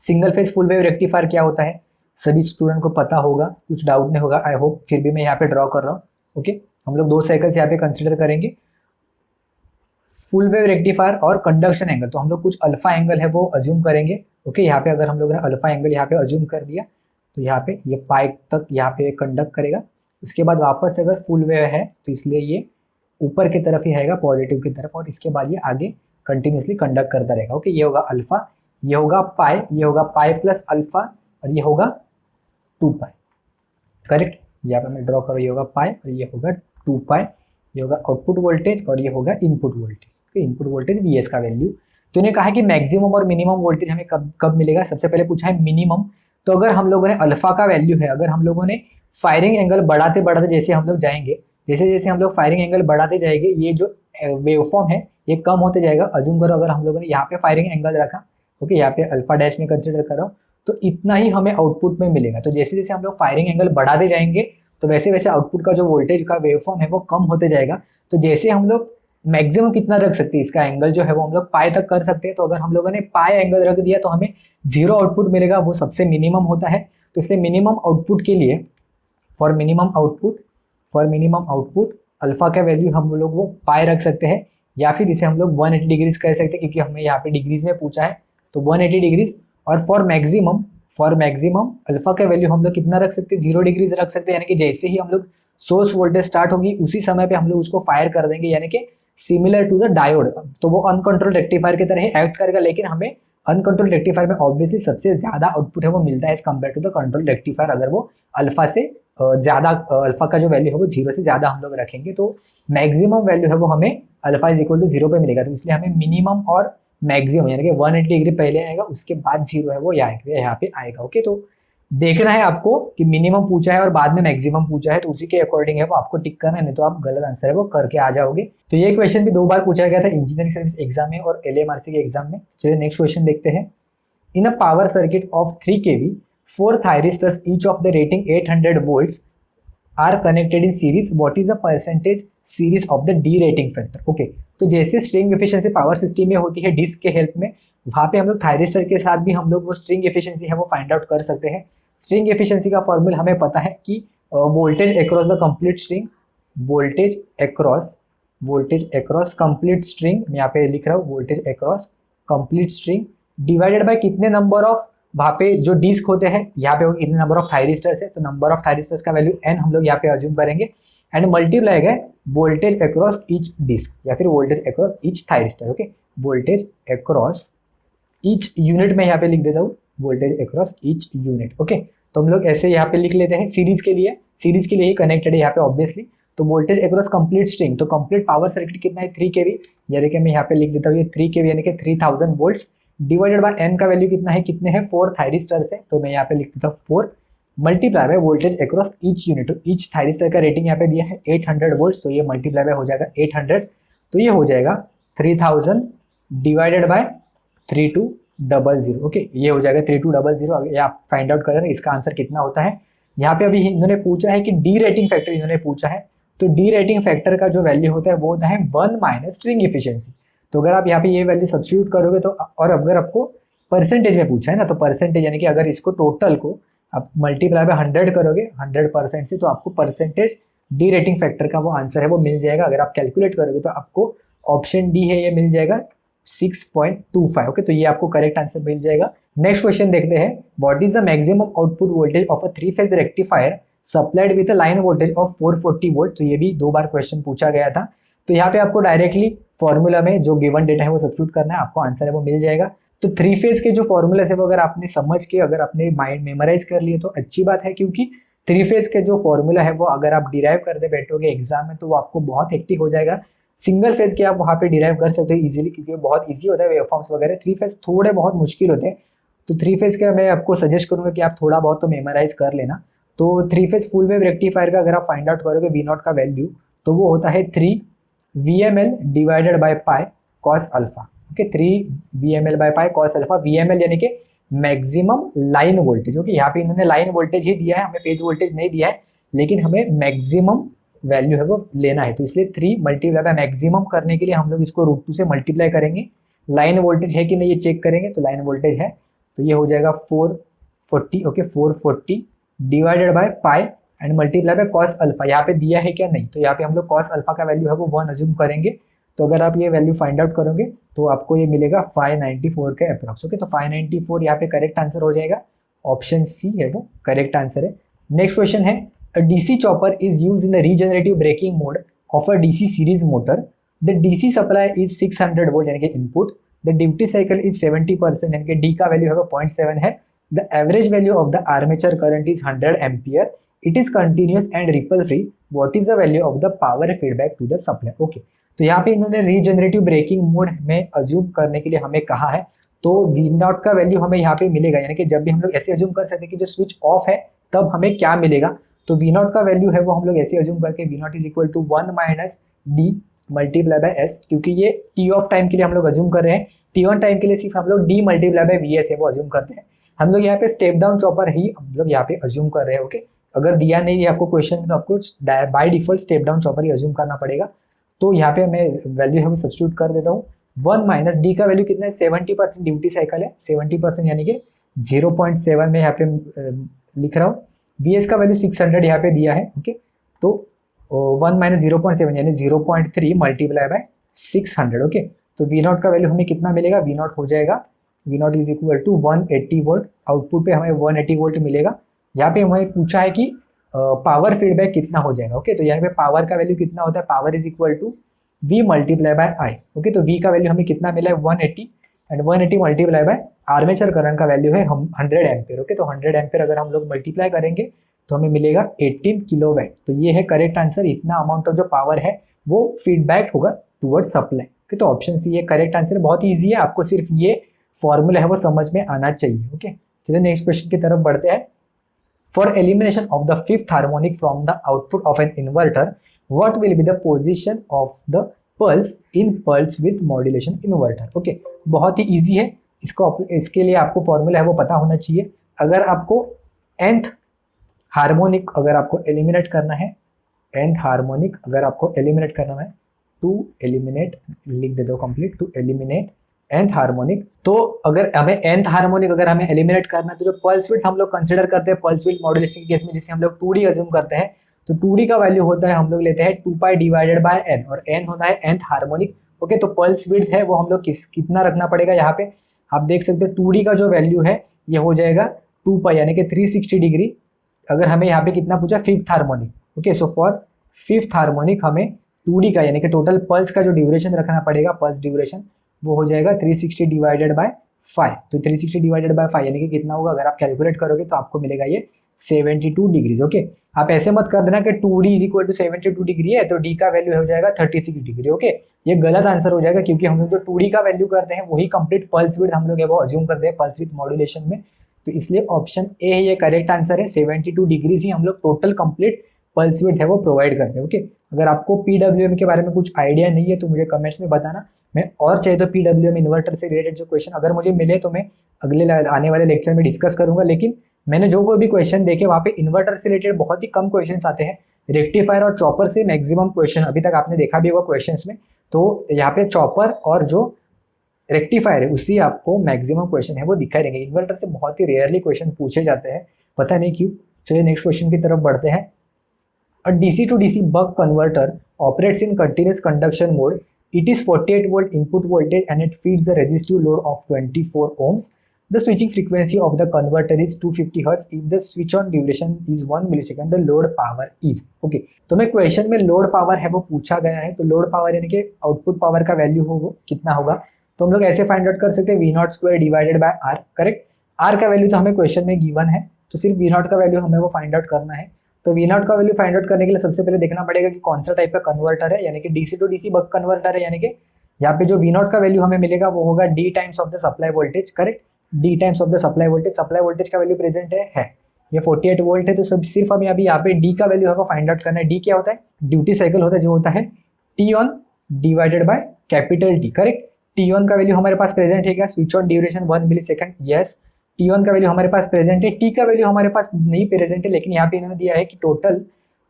single phase full wave rectifier क्या होता है सभी student को पता होगा, कुछ doubt नहीं होगा आई होप, फिर भी मैं यहाँ पे ड्रॉ कर रहा हूँ। ओके, हम लोग 2 सेकंड्स यहाँ पे कंसिडर करेंगे। फुल वेव रेक्टिफायर और कंडक्शन एंगल, तो हम लोग कुछ अल्फा एंगल है वो अज्यूम करेंगे। ओके, यहाँ पे अगर हम लोग ने अल्फा एंगल यहाँ पे अज्यूम कर दिया, तो यहाँ पे ये पाई तक यहाँ पे कंडक्ट करेगा। उसके बाद वापस से अगर फुल वेव है तो इसलिए ये ऊपर की तरफ ही आएगा, पॉजिटिव की तरफ, और इसके बाद ये आगे कंटिन्यूसली कंडक्ट करता रहेगा। ओके, ये होगा अल्फा, ये होगा पाई, ये होगा पाई प्लस अल्फा, और ये होगा 2 पाई। करेक्ट, यहाँ पे मैं ड्रॉ करूँ, ये होगा पाई और ये होगा 2 पाई, ये होगा आउटपुट वोल्टेज और ये होगा input voltage. Input voltage Vs का वैल्यू। तो इन्हें कहा है कि मैक्सिमम और मिनिमम वोल्टेज हमें कब कब मिलेगा। सबसे पहले पूछा है मिनिमम, तो अगर हम लोगों ने अल्फा का वैल्यू है, अगर हम लोगों ने फायरिंग एंगल बढ़ाते बढ़ाते जैसे हम लोग जाएंगे, जैसे जैसे हम लोग फायरिंग एंगल बढ़ाते जाएंगे, ये जो वेवफॉर्म है ये कम होते जाएगा। अज्यूम करो अगर हम लोगों ने यहाँ पे फायरिंग एंगल रखा, ओके, यहाँ पे अल्फा डैश में कंसिडर करो, तो इतना ही हमें आउटपुट में मिलेगा। तो जैसे जैसे हम लोग फायरिंग एंगल बढ़ाते जाएंगे, तो वैसे वैसे आउटपुट का जो वोल्टेज का वेवफॉर्म है वो कम होते जाएगा। तो जैसे हम लोग मैक्सिमम कितना रख सकते हैं, इसका एंगल जो है वो हम लोग पाई तक कर सकते हैं। तो अगर हम लोगों ने पाई एंगल रख दिया तो हमें 0 आउटपुट मिलेगा, वो सबसे मिनिमम होता है। तो इसलिए मिनिमम आउटपुट के लिए फॉर मिनिमम आउटपुट अल्फा का वैल्यू हम लोग वो पाई रख सकते हैं, या फिर इसे हम लोग 180 डिग्रीज कह सकते हैं, क्योंकि हमें यहाँ पे डिग्रीज में पूछा है, तो 180 डिग्रीज। और फॉर मैक्सिमम अल्फा का वैल्यू हम लोग कितना रख सकते हैं, 0 डिग्रीज रख सकते हैं। यानी कि जैसे ही हम लोग सोर्स वोल्टेज स्टार्ट होगी उसी समय पे हम लोग उसको फायर कर देंगे, यानी कि सिमिलर टू द डायोड। तो वो अनकंट्रोल रेक्टिफायर की तरह एक्ट करेगा, लेकिन हमें अनकंट्रोल रेक्टिफायर में ऑब्वियसली सबसे ज्यादा आउटपुट है वो मिलता है as compare to the control rectifier. अगर वो अल्फा से ज्यादा, अल्फा का जो वैल्यू है वो 0 से ज्यादा हम लोग रखेंगे, तो मैक्सिमम वैल्यू है वो हमें अल्फा इज इक्वल टू 0 पे मिलेगा। तो इसलिए हमें मिनिमम और मैक्सिमम यानी कि 180 डिग्री पहले आएगा, उसके बाद 0 है वो यहाँ पे आएगा। ओके, तो देखना है आपको कि मिनिमम पूछा है और बाद में मैक्सिमम पूछा है, तो उसी के अकॉर्डिंग है वो आपको टिक करना है, नहीं तो आप गलत आंसर है वो करके आ जाओगे। तो ये क्वेश्चन भी 2 बार पूछा गया था, इंजीनियरिंग सर्विस एग्जाम में और LMRC के एग्जाम में। चलिए नेक्स्ट क्वेश्चन देखते हैं। In a power circuit of 3 kV 4 thyristors each of the rating 800 volts are connected in series, what is the percentage series of the derating factor. Okay, तो जैसे string efficiency power system में होती है disc के help में, वहां पे हम लोग थायरिस्टर के साथ भी हम लोग वो स्ट्रिंग एफिशिएंसी है वो फाइंड आउट कर सकते हैं। स्ट्रिंग एफिशिएंसी का फॉर्मूला हमें पता है कि voltage across the complete string, voltage across complete string, मैं यहाँ पे लिख रहा हूँ voltage across complete string, divided by कितने नंबर ऑफ वहाँ पे जो डिस्क होते हैं, यहाँ पे कितने नंबर ऑफ थायरिस्टर्स है, तो नंबर ऑफ थायरिस्टर्स का वैल्यू n हम लोग यहाँ पे अज्यूम करेंगे, एंड मल्टीप्लाई है वोल्टेज अक्रॉस ईच डिस्क या फिर voltage across each thyristor. Okay, voltage across each unit में यहाँ पे लिख देता हूँ, voltage across each unit. Okay, तो हम लोग ऐसे यहाँ पे लिख लेते हैं सीरीज के लिए ही कनेक्टेड है यहाँ पे ऑब्वियसली। तो वोल्टेज अक्रॉस कंप्लीट स्ट्रिंग, तो कंप्लीट पावर सर्किट कितना है 3 kV, यानी कि मैं यहाँ पे लिख देता हूँ ये 3 kV यानी कि 3000 वोल्ट्स, डिवाइडेड बाय n का वैल्यू कितना है, कितने हैं 4 थायरिस्टर्स है, तो मैं यहाँ पे लिख देता हूँ 4 multiply by voltage across each unit. तो ईच थायरिस्टर का रेटिंग यहाँ पे दिया है 800 वोल्ट्स, तो ये मल्टीप्लाई बाय हो जाएगा 800, तो ये हो जाएगा 3000 डिवाइडेड बाय 3200। ओके, ये हो जाएगा 3200। ये आप फाइंड आउट करें इसका आंसर कितना होता है। यहाँ पे अभी इन्होंने पूछा है कि डी रेटिंग फैक्टर इन्होंने पूछा है, तो डी रेटिंग फैक्टर का जो वैल्यू होता है वो होता है 1 माइनस स्ट्रिंग एफिशिएंसी। तो अगर आप यहाँ पे ये वैल्यू सब्स्टिट्यूट करोगे तो, और अगर आपको परसेंटेज में पूछा है ना, तो परसेंटेज यानी कि अगर इसको टोटल को आप मल्टीप्लाई बाय 100 करोगे 100% से, तो आपको परसेंटेज डी रेटिंग फैक्टर का वो आंसर है वो मिल जाएगा। अगर आप कैलकुलेट करोगे तो आपको ऑप्शन डी है ये मिल जाएगा 6.25। ओके, तो ये आपको करेक्ट आंसर मिल जाएगा। नेक्स्ट क्वेश्चन देखते हैं। What is the maximum output voltage of a 3 phase rectifier supplied with a line voltage of 440 volt. तो ये भी 2 बार क्वेश्चन पूछा गया था। तो यहाँ पे आपको डायरेक्टली फॉर्मूला में जो गिवन डेटा है वो सब्स्टिट्यूट करना है, आपको आंसर है वो मिल जाएगा। तो 3 फेज के जो फॉर्मूला है वो अगर आपने समझ के अगर आपने माइंड मेमोराइज कर लिए तो अच्छी बात है, क्योंकि 3 फेज के जो फॉर्मूला है वो अगर आप डिराइव करते बैठोगे एग्जाम में तो वो आपको बहुत हेक्टिक हो जाएगा। सिंगल फेज के आप वहाँ पे डिराइव कर सकते हो इजीली, क्योंकि बहुत इजी होता है वेवफॉर्म्स वगैरह। थ्री फेज थोड़े बहुत मुश्किल होते हैं, तो थ्री फेज का मैं आपको सजेस्ट करूंगा कि आप थोड़ा बहुत तो मेमोराइज कर लेना। तो three phase full wave rectifier का अगर आप फाइंड आउट करोगे वी नॉट का वैल्यू, तो वो होता है 3 VML divided by pi cos alpha. Okay, 3 VML bye pi cos alpha. VML यानी कि मैक्सिमम लाइन वोल्टेज। ओके, यहाँ पे इन्होंने लाइन वोल्टेज ही दिया है, हमें फेज वोल्टेज नहीं दिया है, लेकिन हमें मैक्सिमम वैल्यू है वो लेना है, तो इसलिए 3 मल्टीप्लाई बाय मैक्सिमम करने के लिए हम लोग इसको √2 से मल्टीप्लाई करेंगे। लाइन वोल्टेज है कि नहीं ये चेक करेंगे, तो लाइन वोल्टेज है, तो ये हो जाएगा 440। Okay, 440 divided by pi and multiply by cos alpha. यहाँ पे दिया है क्या, नहीं, तो यहाँ पे हम लोग कॉस अल्फा का वैल्यू है वो 1 अज्यूम करेंगे। तो अगर आप ये वैल्यू फाइंड आउट करोगे तो आपको ये मिलेगा 594 के अप्रॉक्स। ओके, तो 594 यहाँ पे करेक्ट आंसर हो जाएगा, ऑप्शन सी है वो करेक्ट आंसर है। नेक्स्ट क्वेश्चन है, a DC chopper is used in the regenerative braking mode of a DC series motor. The DC supply is 600 volt यानी कि input, the duty cycle is 70% यानी कि D का value है 0.7 है, the average value of the armature current is 100 ampere, it is continuous and ripple free, what is the value of the power feedback to the supply? Okay, तो यहाँ पे इन्होंने regenerative braking mode में assume करने के लिए हमें कहा है, तो V नॉट का वैल्यू हमें यहाँ पे मिलेगा, यानी कि जब भी हम लोग ऐसे अज्यूम कर सकते हैं कि जो स्विच ऑफ है तब हमें क्या मिलेगा, तो V नॉट का वैल्यू है वो हम लोग ऐसे अज्यूम करके V naught is equal to 1 minus D multiply by S, क्योंकि ये T ऑफ टाइम के लिए हम लोग अज्यूम कर रहे हैं, T ऑन टाइम के लिए सिर्फ हम लोग D मल्टीप्लाई बाय VS है वो अज्यूम करते हैं। हम लोग यहाँ पे स्टेप डाउन चॉपर ही हम लोग यहाँ पे अज्यूम कर रहे हैं। ओके, अगर दिया नहीं है आपको क्वेश्चन में तो आपको by default step down chopper he assume करना पड़ेगा। तो यहाँ पे मैं वैल्यू है वो सब्स्टिट्यूट कर देता हूँ, 1 माइनस D का वैल्यू कितना है, 70% ड्यूटी साइकिल है, 70% यानी कि 0.7 में यहाँ पे लिख रहा हूँ। VS का वैल्यू 600 यहाँ पे दिया है। ओके, तो 1 माइनस 0.7 यानी 0.3 मल्टीप्लाई बाय 600। ओके, तो V नॉट का वैल्यू हमें कितना मिलेगा, V नॉट हो जाएगा, V naught is equal to 180 volt. Output पे हमें 180 वोल्ट मिलेगा। यहाँ पे हमें पूछा है कि पावर फीडबैक कितना हो जाएगा। ओके, तो यहाँ पे पावर का वैल्यू कितना होता है, power is equal to V multiply by I। Okay, तो V का वैल्यू हमें कितना मिला है 180, and 180 multiply by armature current का वैल्यू है हम 100 एम्पियर। ओके, तो 100 एम्पियर अगर हम लोग मल्टीप्लाई करेंगे तो हमें मिलेगा 18 किलोवाट। तो ये है करेक्ट आंसर, इतना अमाउंट ऑफ जो पावर है वो फीडबैक होगा टुवर्ड सप्लाई। ओके, तो ऑप्शन सी ये करेक्ट आंसर, बहुत ईजी है, आपको सिर्फ ये फॉर्मूला है वो समझ में आना चाहिए। ओके, चलिए नेक्स्ट क्वेश्चन की तरफ बढ़ते हैं। For elimination of the fifth harmonic from the output of an inverter, what will be the position of the pulse in pulse width modulation inverter? Okay, बहुत ही इजी है, इसके लिए आपको फॉर्मूला है वो पता होना चाहिए। अगर आपको nth हार्मोनिक अगर आपको एलिमिनेट करना है, nth हार्मोनिक अगर आपको एलिमिनेट करना है, टू एलिमिनेट लिख दे दो complete, to eliminate nth harmonic, तो अगर हमें nth हार्मोनिक अगर हमें एलिमिनेट करना है तो जो पल्स विड्थ हम लोग कंसीडर करते हैं पल्स विड्थ मॉड्यूलेशन के केस में, जिसे हम लोग 2D अज्यूम करते हैं, तो 2D का वैल्यू होता है हम लोग लेते हैं 2 पाई डिवाइडेड बाय n, और n होता है nth हार्मोनिक। ओके, तो पल्स विड्थ है वो हम लोग कितना रखना पड़ेगा, यहाँ पे आप देख सकते हैं 2D का जो वैल्यू है ये हो जाएगा 2 पाई यानी कि 360 डिग्री। अगर हमें यहाँ पे कितना पूछा, fifth harmonic. Okay, so for fifth harmonic हमें 2D का यानी कि टोटल पल्स का जो ड्यूरेशन रखना पड़ेगा, पल्स ड्यूरेशन, वो हो जाएगा 360 डिवाइडेड बाय 5। तो 360 डिवाइडेड बाय 5 यानी कि कितना होगा, अगर आप कैलकुलेट करोगे तो आपको मिलेगा ये 72 डिग्रीज। ओके, आप ऐसे मत कर देना कि 2D is equal to 72 degree है तो D का वैल्यू हो जाएगा 36 डिग्री। ओके, ये गलत आंसर हो जाएगा, क्योंकि हम लोग जो 2D का वैल्यू करते हैं वही कंप्लीट पल्स विड्थ हम लोग है वो अज्यूम करते हैं पल्स विड्थ मॉड्यूलेशन में। तो इसलिए ऑप्शन ए ये करेक्ट आंसर है, 72 डिग्रीज ही हम लोग टोटल कंप्लीट पल्स विड्थ है वो प्रोवाइड करते हैं। ओके, अगर आपको PWM के बारे में कुछ आइडिया नहीं है तो मुझे कमेंट्स में बताना, मैं और चाहिए तो PWM इन्वर्टर से रिलेटेड जो क्वेश्चन अगर मुझे मिले तो मैं अगले आने वाले लेक्चर में डिस्कस करूंगा। लेकिन मैंने जो कोई भी क्वेश्चन देखे वहाँ पे इन्वर्टर से रिलेटेड बहुत ही कम क्वेश्चन आते हैं, रेक्टिफायर और चॉपर से मैक्सिमम क्वेश्चन अभी तक आपने देखा भी होगा क्वेश्चन में। तो यहाँ पे चॉपर और जो रेक्टिफायर है उसी आपको मैक्सिमम क्वेश्चन है वो दिखाई देंगे, इन्वर्टर से बहुत ही रेयरली क्वेश्चन पूछे जाते हैं, पता नहीं क्यों। चलिए नेक्स्ट क्वेश्चन की तरफ बढ़ते हैं। A DC to DC buck converter operates in continuous conduction mode. It is 48 volt input voltage and it feeds the resistive load of 24 ohms. The switching frequency of the converter is 250 Hz. If the switch on duration is 1 millisecond, the load power is. Okay, तो मैं question में load power है वो पूछा गया है, तो load power यानी कि आउटपुट पावर का वैल्यू हो कितना होगा, तो हम लोग ऐसे फाइंड आउट कर सकते हैं V not square divided bye R। Correct, R का वैल्यू तो हमें क्वेश्चन में गिवन है, तो सिर्फ V नॉट का वैल्यू हमें वो फाइंड आउट करना है। तो वी नॉट का वैल्यू फाइंड आउट करने के लिए सबसे पहले देखना पड़ेगा कि कौन सा टाइप का कन्वर्टर है, यानी कि DC to DC buck converter है, यानी कि यहाँ पे जो वी नॉट का वैल्यू हमें मिलेगा वो होगा D times of the supply voltage, correct, D times of the supply voltage का वैल्यू प्रेजेंट है ये 48 वोल्ट है। तो सब सिर्फ हमें अभी यहाँ पे डी का वैल्यू होगा फाइंड आउट करना है। डी क्या होता है, ड्यूटी साइकिल होता है, जो होता है T on divided by capital T, correct. T on का वैल्यू हमारे पास प्रेजेंट है क्या, switch on duration 1 millisecond, yes. T on का वैल्यू हमारे पास प्रेजेंट है, टी का वैल्यू हमारे पास नहीं प्रेजेंट है, लेकिन यहाँ पे इन्होंने दिया है कि total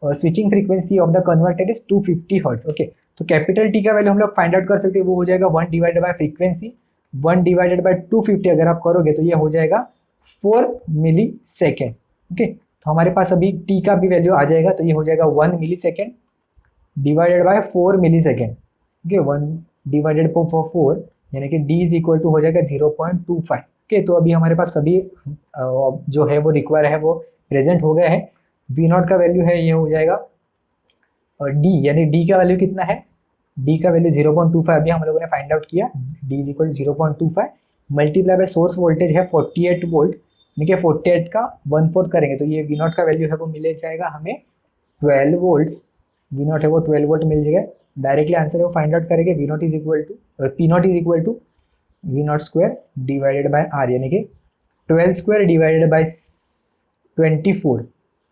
switching frequency of the converter is 250 hertz, okay. तो कैपिटल टी का वैल्यू हम लोग फाइंड आउट कर सकते हैं, वो हो जाएगा 1 divided bye frequency 1 divided bye 250 अगर आप करोगे तो ये हो जाएगा 4 मिली सेकेंड, ओके। तो हमारे पास अभी टी का भी वैल्यू आ जाएगा, तो ये हो जाएगा 1 millisecond divided by 4 millisecond, okay. 1 divided by 4 यानी कि डी इज इक्वल टू हो जाएगा 0.25, ओके। तो अभी हमारे पास सभी जो है वो रिक्वायर है वो प्रेजेंट हो गया है। वी नॉट का वैल्यू है ये हो जाएगा डी, यानी डी का वैल्यू कितना है, डी का वैल्यू 0.25 अभी हम लोगों ने फाइंड आउट किया, D is equal to 0.25 multiply by source voltage है 48 वोल्ट, यानी कि 48 का 1/4 करेंगे तो ये वी नॉट का वैल्यू है वो मिल जाएगा हमें 12 वोल्ट्स, वी नॉट है वो 12 वोल्ट मिल जाएगा। डायरेक्टली आंसर है वो फाइंड आउट करेंगे, V naught is equal to P naught is equal to V naught square divided by R, यानी कि 12 स्क्वायर डिवाइडेड बाय 24,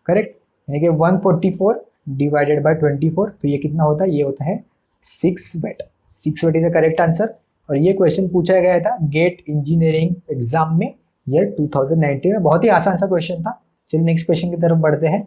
करेक्ट, यानी कि 144 डिवाइडेड बाय 24, तो ये कितना होता है, ये होता है 6 watt. 6 watt is the correct answer. और ये क्वेश्चन पूछा गया था गेट इंजीनियरिंग एग्जाम में ईयर 2019 में, बहुत ही आसान सा क्वेश्चन था। चलिए नेक्स्ट क्वेश्चन की तरफ बढ़ते हैं।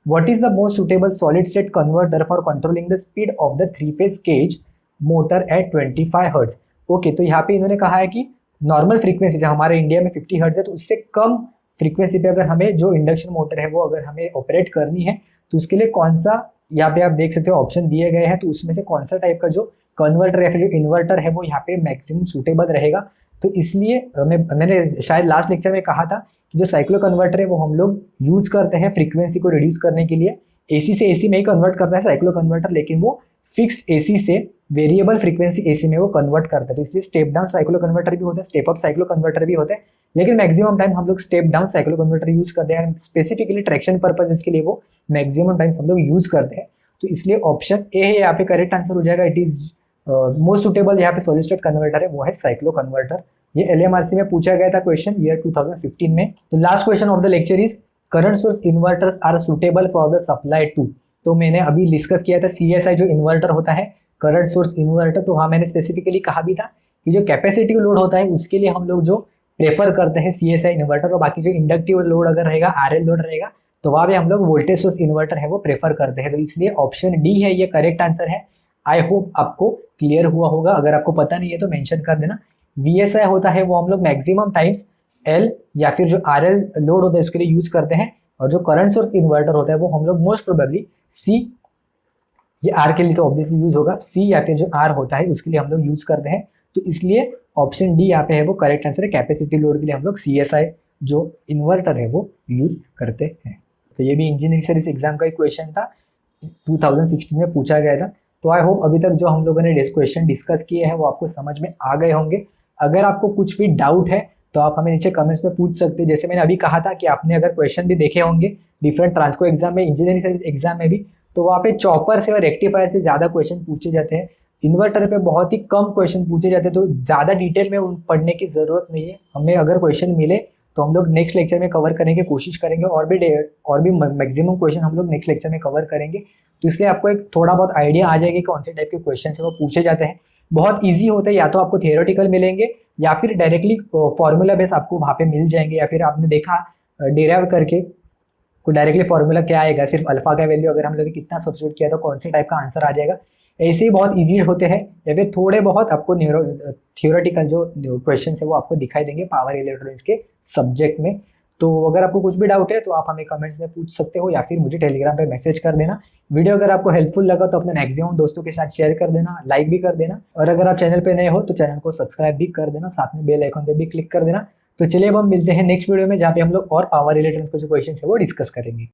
What is the most suitable solid state converter for controlling the speed of the three phase cage motor at 25 hertz, okay. तो यहाँ पे इन्होंने कहा है कि नॉर्मल फ्रीक्वेंसी जो हमारे इंडिया में 50 हर्ट्ज है, तो उससे कम फ्रीक्वेंसी पे अगर हमें जो इंडक्शन मोटर है वो अगर हमें ऑपरेट करनी है तो उसके लिए कौन सा, यहाँ पे आप देख सकते हो ऑप्शन दिए गए हैं, तो उसमें से कौन सा टाइप का जो कन्वर्टर या फिर जो इन्वर्टर है वो यहाँ पे मैक्सिमम सूटेबल रहेगा। तो इसलिए मैंने शायद लास्ट लेक्चर में कहा था कि जो साइक्लो कन्वर्टर है वो हम लोग यूज करते हैं फ्रीक्वेंसी को रिड्यूस करने के लिए, एसी से एसी में ही कन्वर्ट करता है साइक्लो कन्वर्टर, लेकिन वो फिक्स्ड एसी से वेरिएबल फ्रीक्वेंसी एसी में वो कन्वर्ट करता है। तो इसलिए स्टेप डाउन साइक्लो कन्वर्टर भी होता है, स्टेप अप साइक्लो कन्वर्टर भी होता है, लेकिन मैक्सिमम टाइम हम लोग step down cyclo converter use करते हैं, स्पेसिफिकली ट्रैक्शन पर्पज के लिए वो मैक्सिमम टाइम्स हम लोग यूज करते हैं। तो इसलिए ऑप्शन ए है यहाँ पे करेक्ट आंसर हो जाएगा। इट इज मोस्ट सुटेबल यहाँ पे सॉलिड स्टेट कन्वर्टर है वो है साइक्लो कन्वर्टर। ये एलएमआरसी में पूछा गया था क्वेश्चन ईयर 2015 में। तो last question of the lecture is current source inverters are suitable for the supply to. तो मैंने अभी डिस्कस किया था सीएसआई जो इन्वर्टर होता है करंट सोर्स इन्वर्टर, तो हाँ मैंने स्पेसिफिकली कहा भी था कि जो कैपेसिटिव लोड होता है उसके लिए हम लोग जो प्रेफर करते हैं सीएसआई इन्वर्टर, और बाकी जो इंडक्टिव लोड अगर रहेगा आरएल लोड रहेगा तो वहाँ पे हम लोग वोल्टेज सोर्स इन्वर्टर है वो प्रेफर करते हैं। तो इसलिए ऑप्शन डी है ये करेक्ट आंसर है। आई होप आपको क्लियर हुआ होगा, अगर आपको पता नहीं है तो मेंशन कर देना। वीएसआई होता है वो हम लोग मैक्सिमम टाइम्स एल या फिर जो आरएल लोड होता है उसके लिए यूज करते हैं, और जो करंट सोर्स इन्वर्टर होता है वो हम लोग मोस्ट प्रोबेबली सी, ये आर के लिए तो ऑब्वियसली यूज होगा, सी या फिर जो आर होता है उसके लिए हम लोग यूज करते हैं। तो इसलिए ऑप्शन डी यहाँ पे है वो करेक्ट आंसर है। कैपेसिटी लोड के लिए हम लोग सीएसआई जो इन्वर्टर है वो यूज करते हैं। तो ये भी इंजीनियरिंग सर्विस एग्जाम का एक क्वेश्चन था, 2016 में पूछा गया था। तो आई होप अभी तक जो हम लोगों ने क्वेश्चन डिस्कस किए हैं वो आपको समझ में आ गए होंगे। अगर आपको कुछ भी डाउट है तो आप हमें नीचे कमेंट्स में पूछ सकते हो। जैसे मैंने अभी कहा था कि आपने अगर क्वेश्चन भी देखे होंगे डिफरेंट ट्रांसको एग्जाम में, इंजीनियरिंग सर्विस एग्जाम में भी, तो वहाँ पे चॉपर से और रेक्टिफायर से ज़्यादा क्वेश्चन पूछे जाते हैं। इन्वर्टर पे बहुत ही कम क्वेश्चन पूछे जाते हैं, तो ज़्यादा डिटेल में पढ़ने की ज़रूरत नहीं है। हमें अगर क्वेश्चन मिले तो हम लोग नेक्स्ट लेक्चर में कवर करने की कोशिश करेंगे, और भी मैक्सिमम क्वेश्चन हम लोग नेक्स्ट लेक्चर में कवर करेंगे। तो इसलिए आपको एक थोड़ा बहुत आइडिया आ जाएगा कौन से टाइप के क्वेश्चन है वो पूछे जाते हैं। बहुत ईजी होते हैं, या तो आपको थियोरेटिकल मिलेंगे या फिर डायरेक्टली फॉर्मूला बेस आपको वहाँ पे मिल जाएंगे, या फिर आपने देखा डेराइव करके को डायरेक्टली फॉर्मूला क्या आएगा, सिर्फ अल्फा का वैल्यू अगर हम लोग कितना सब्स्टिट्यूट किया तो कौन से टाइप का आंसर आ जाएगा। ऐसे ही बहुत ईजी होते हैं, या फिर थोड़े बहुत आपको थियोरेटिकल जो क्वेश्चन है वो आपको दिखाई देंगे पावर इलेक्ट्रॉनिक्स के सब्जेक्ट में। तो अगर आपको कुछ भी डाउट है तो आप हमें कमेंट्स में पूछ सकते हो, या फिर मुझे टेलीग्राम पे मैसेज कर देना। वीडियो अगर आपको हेल्पफुल लगा तो अपने मैक्सिमम दोस्तों के साथ शेयर कर देना, लाइक भी कर देना, और अगर आप चैनल पे नए हो तो चैनल को सब्सक्राइब भी कर देना, साथ में बेल आइकन पे भी क्लिक कर देना। तो चलिए अब हम मिलते हैं नेक्स्ट वीडियो में, जहाँ पे हम लोग और पावर इलेक्ट्रॉनिक्स के जो क्वेश्चन है वो डिस्कस करेंगे।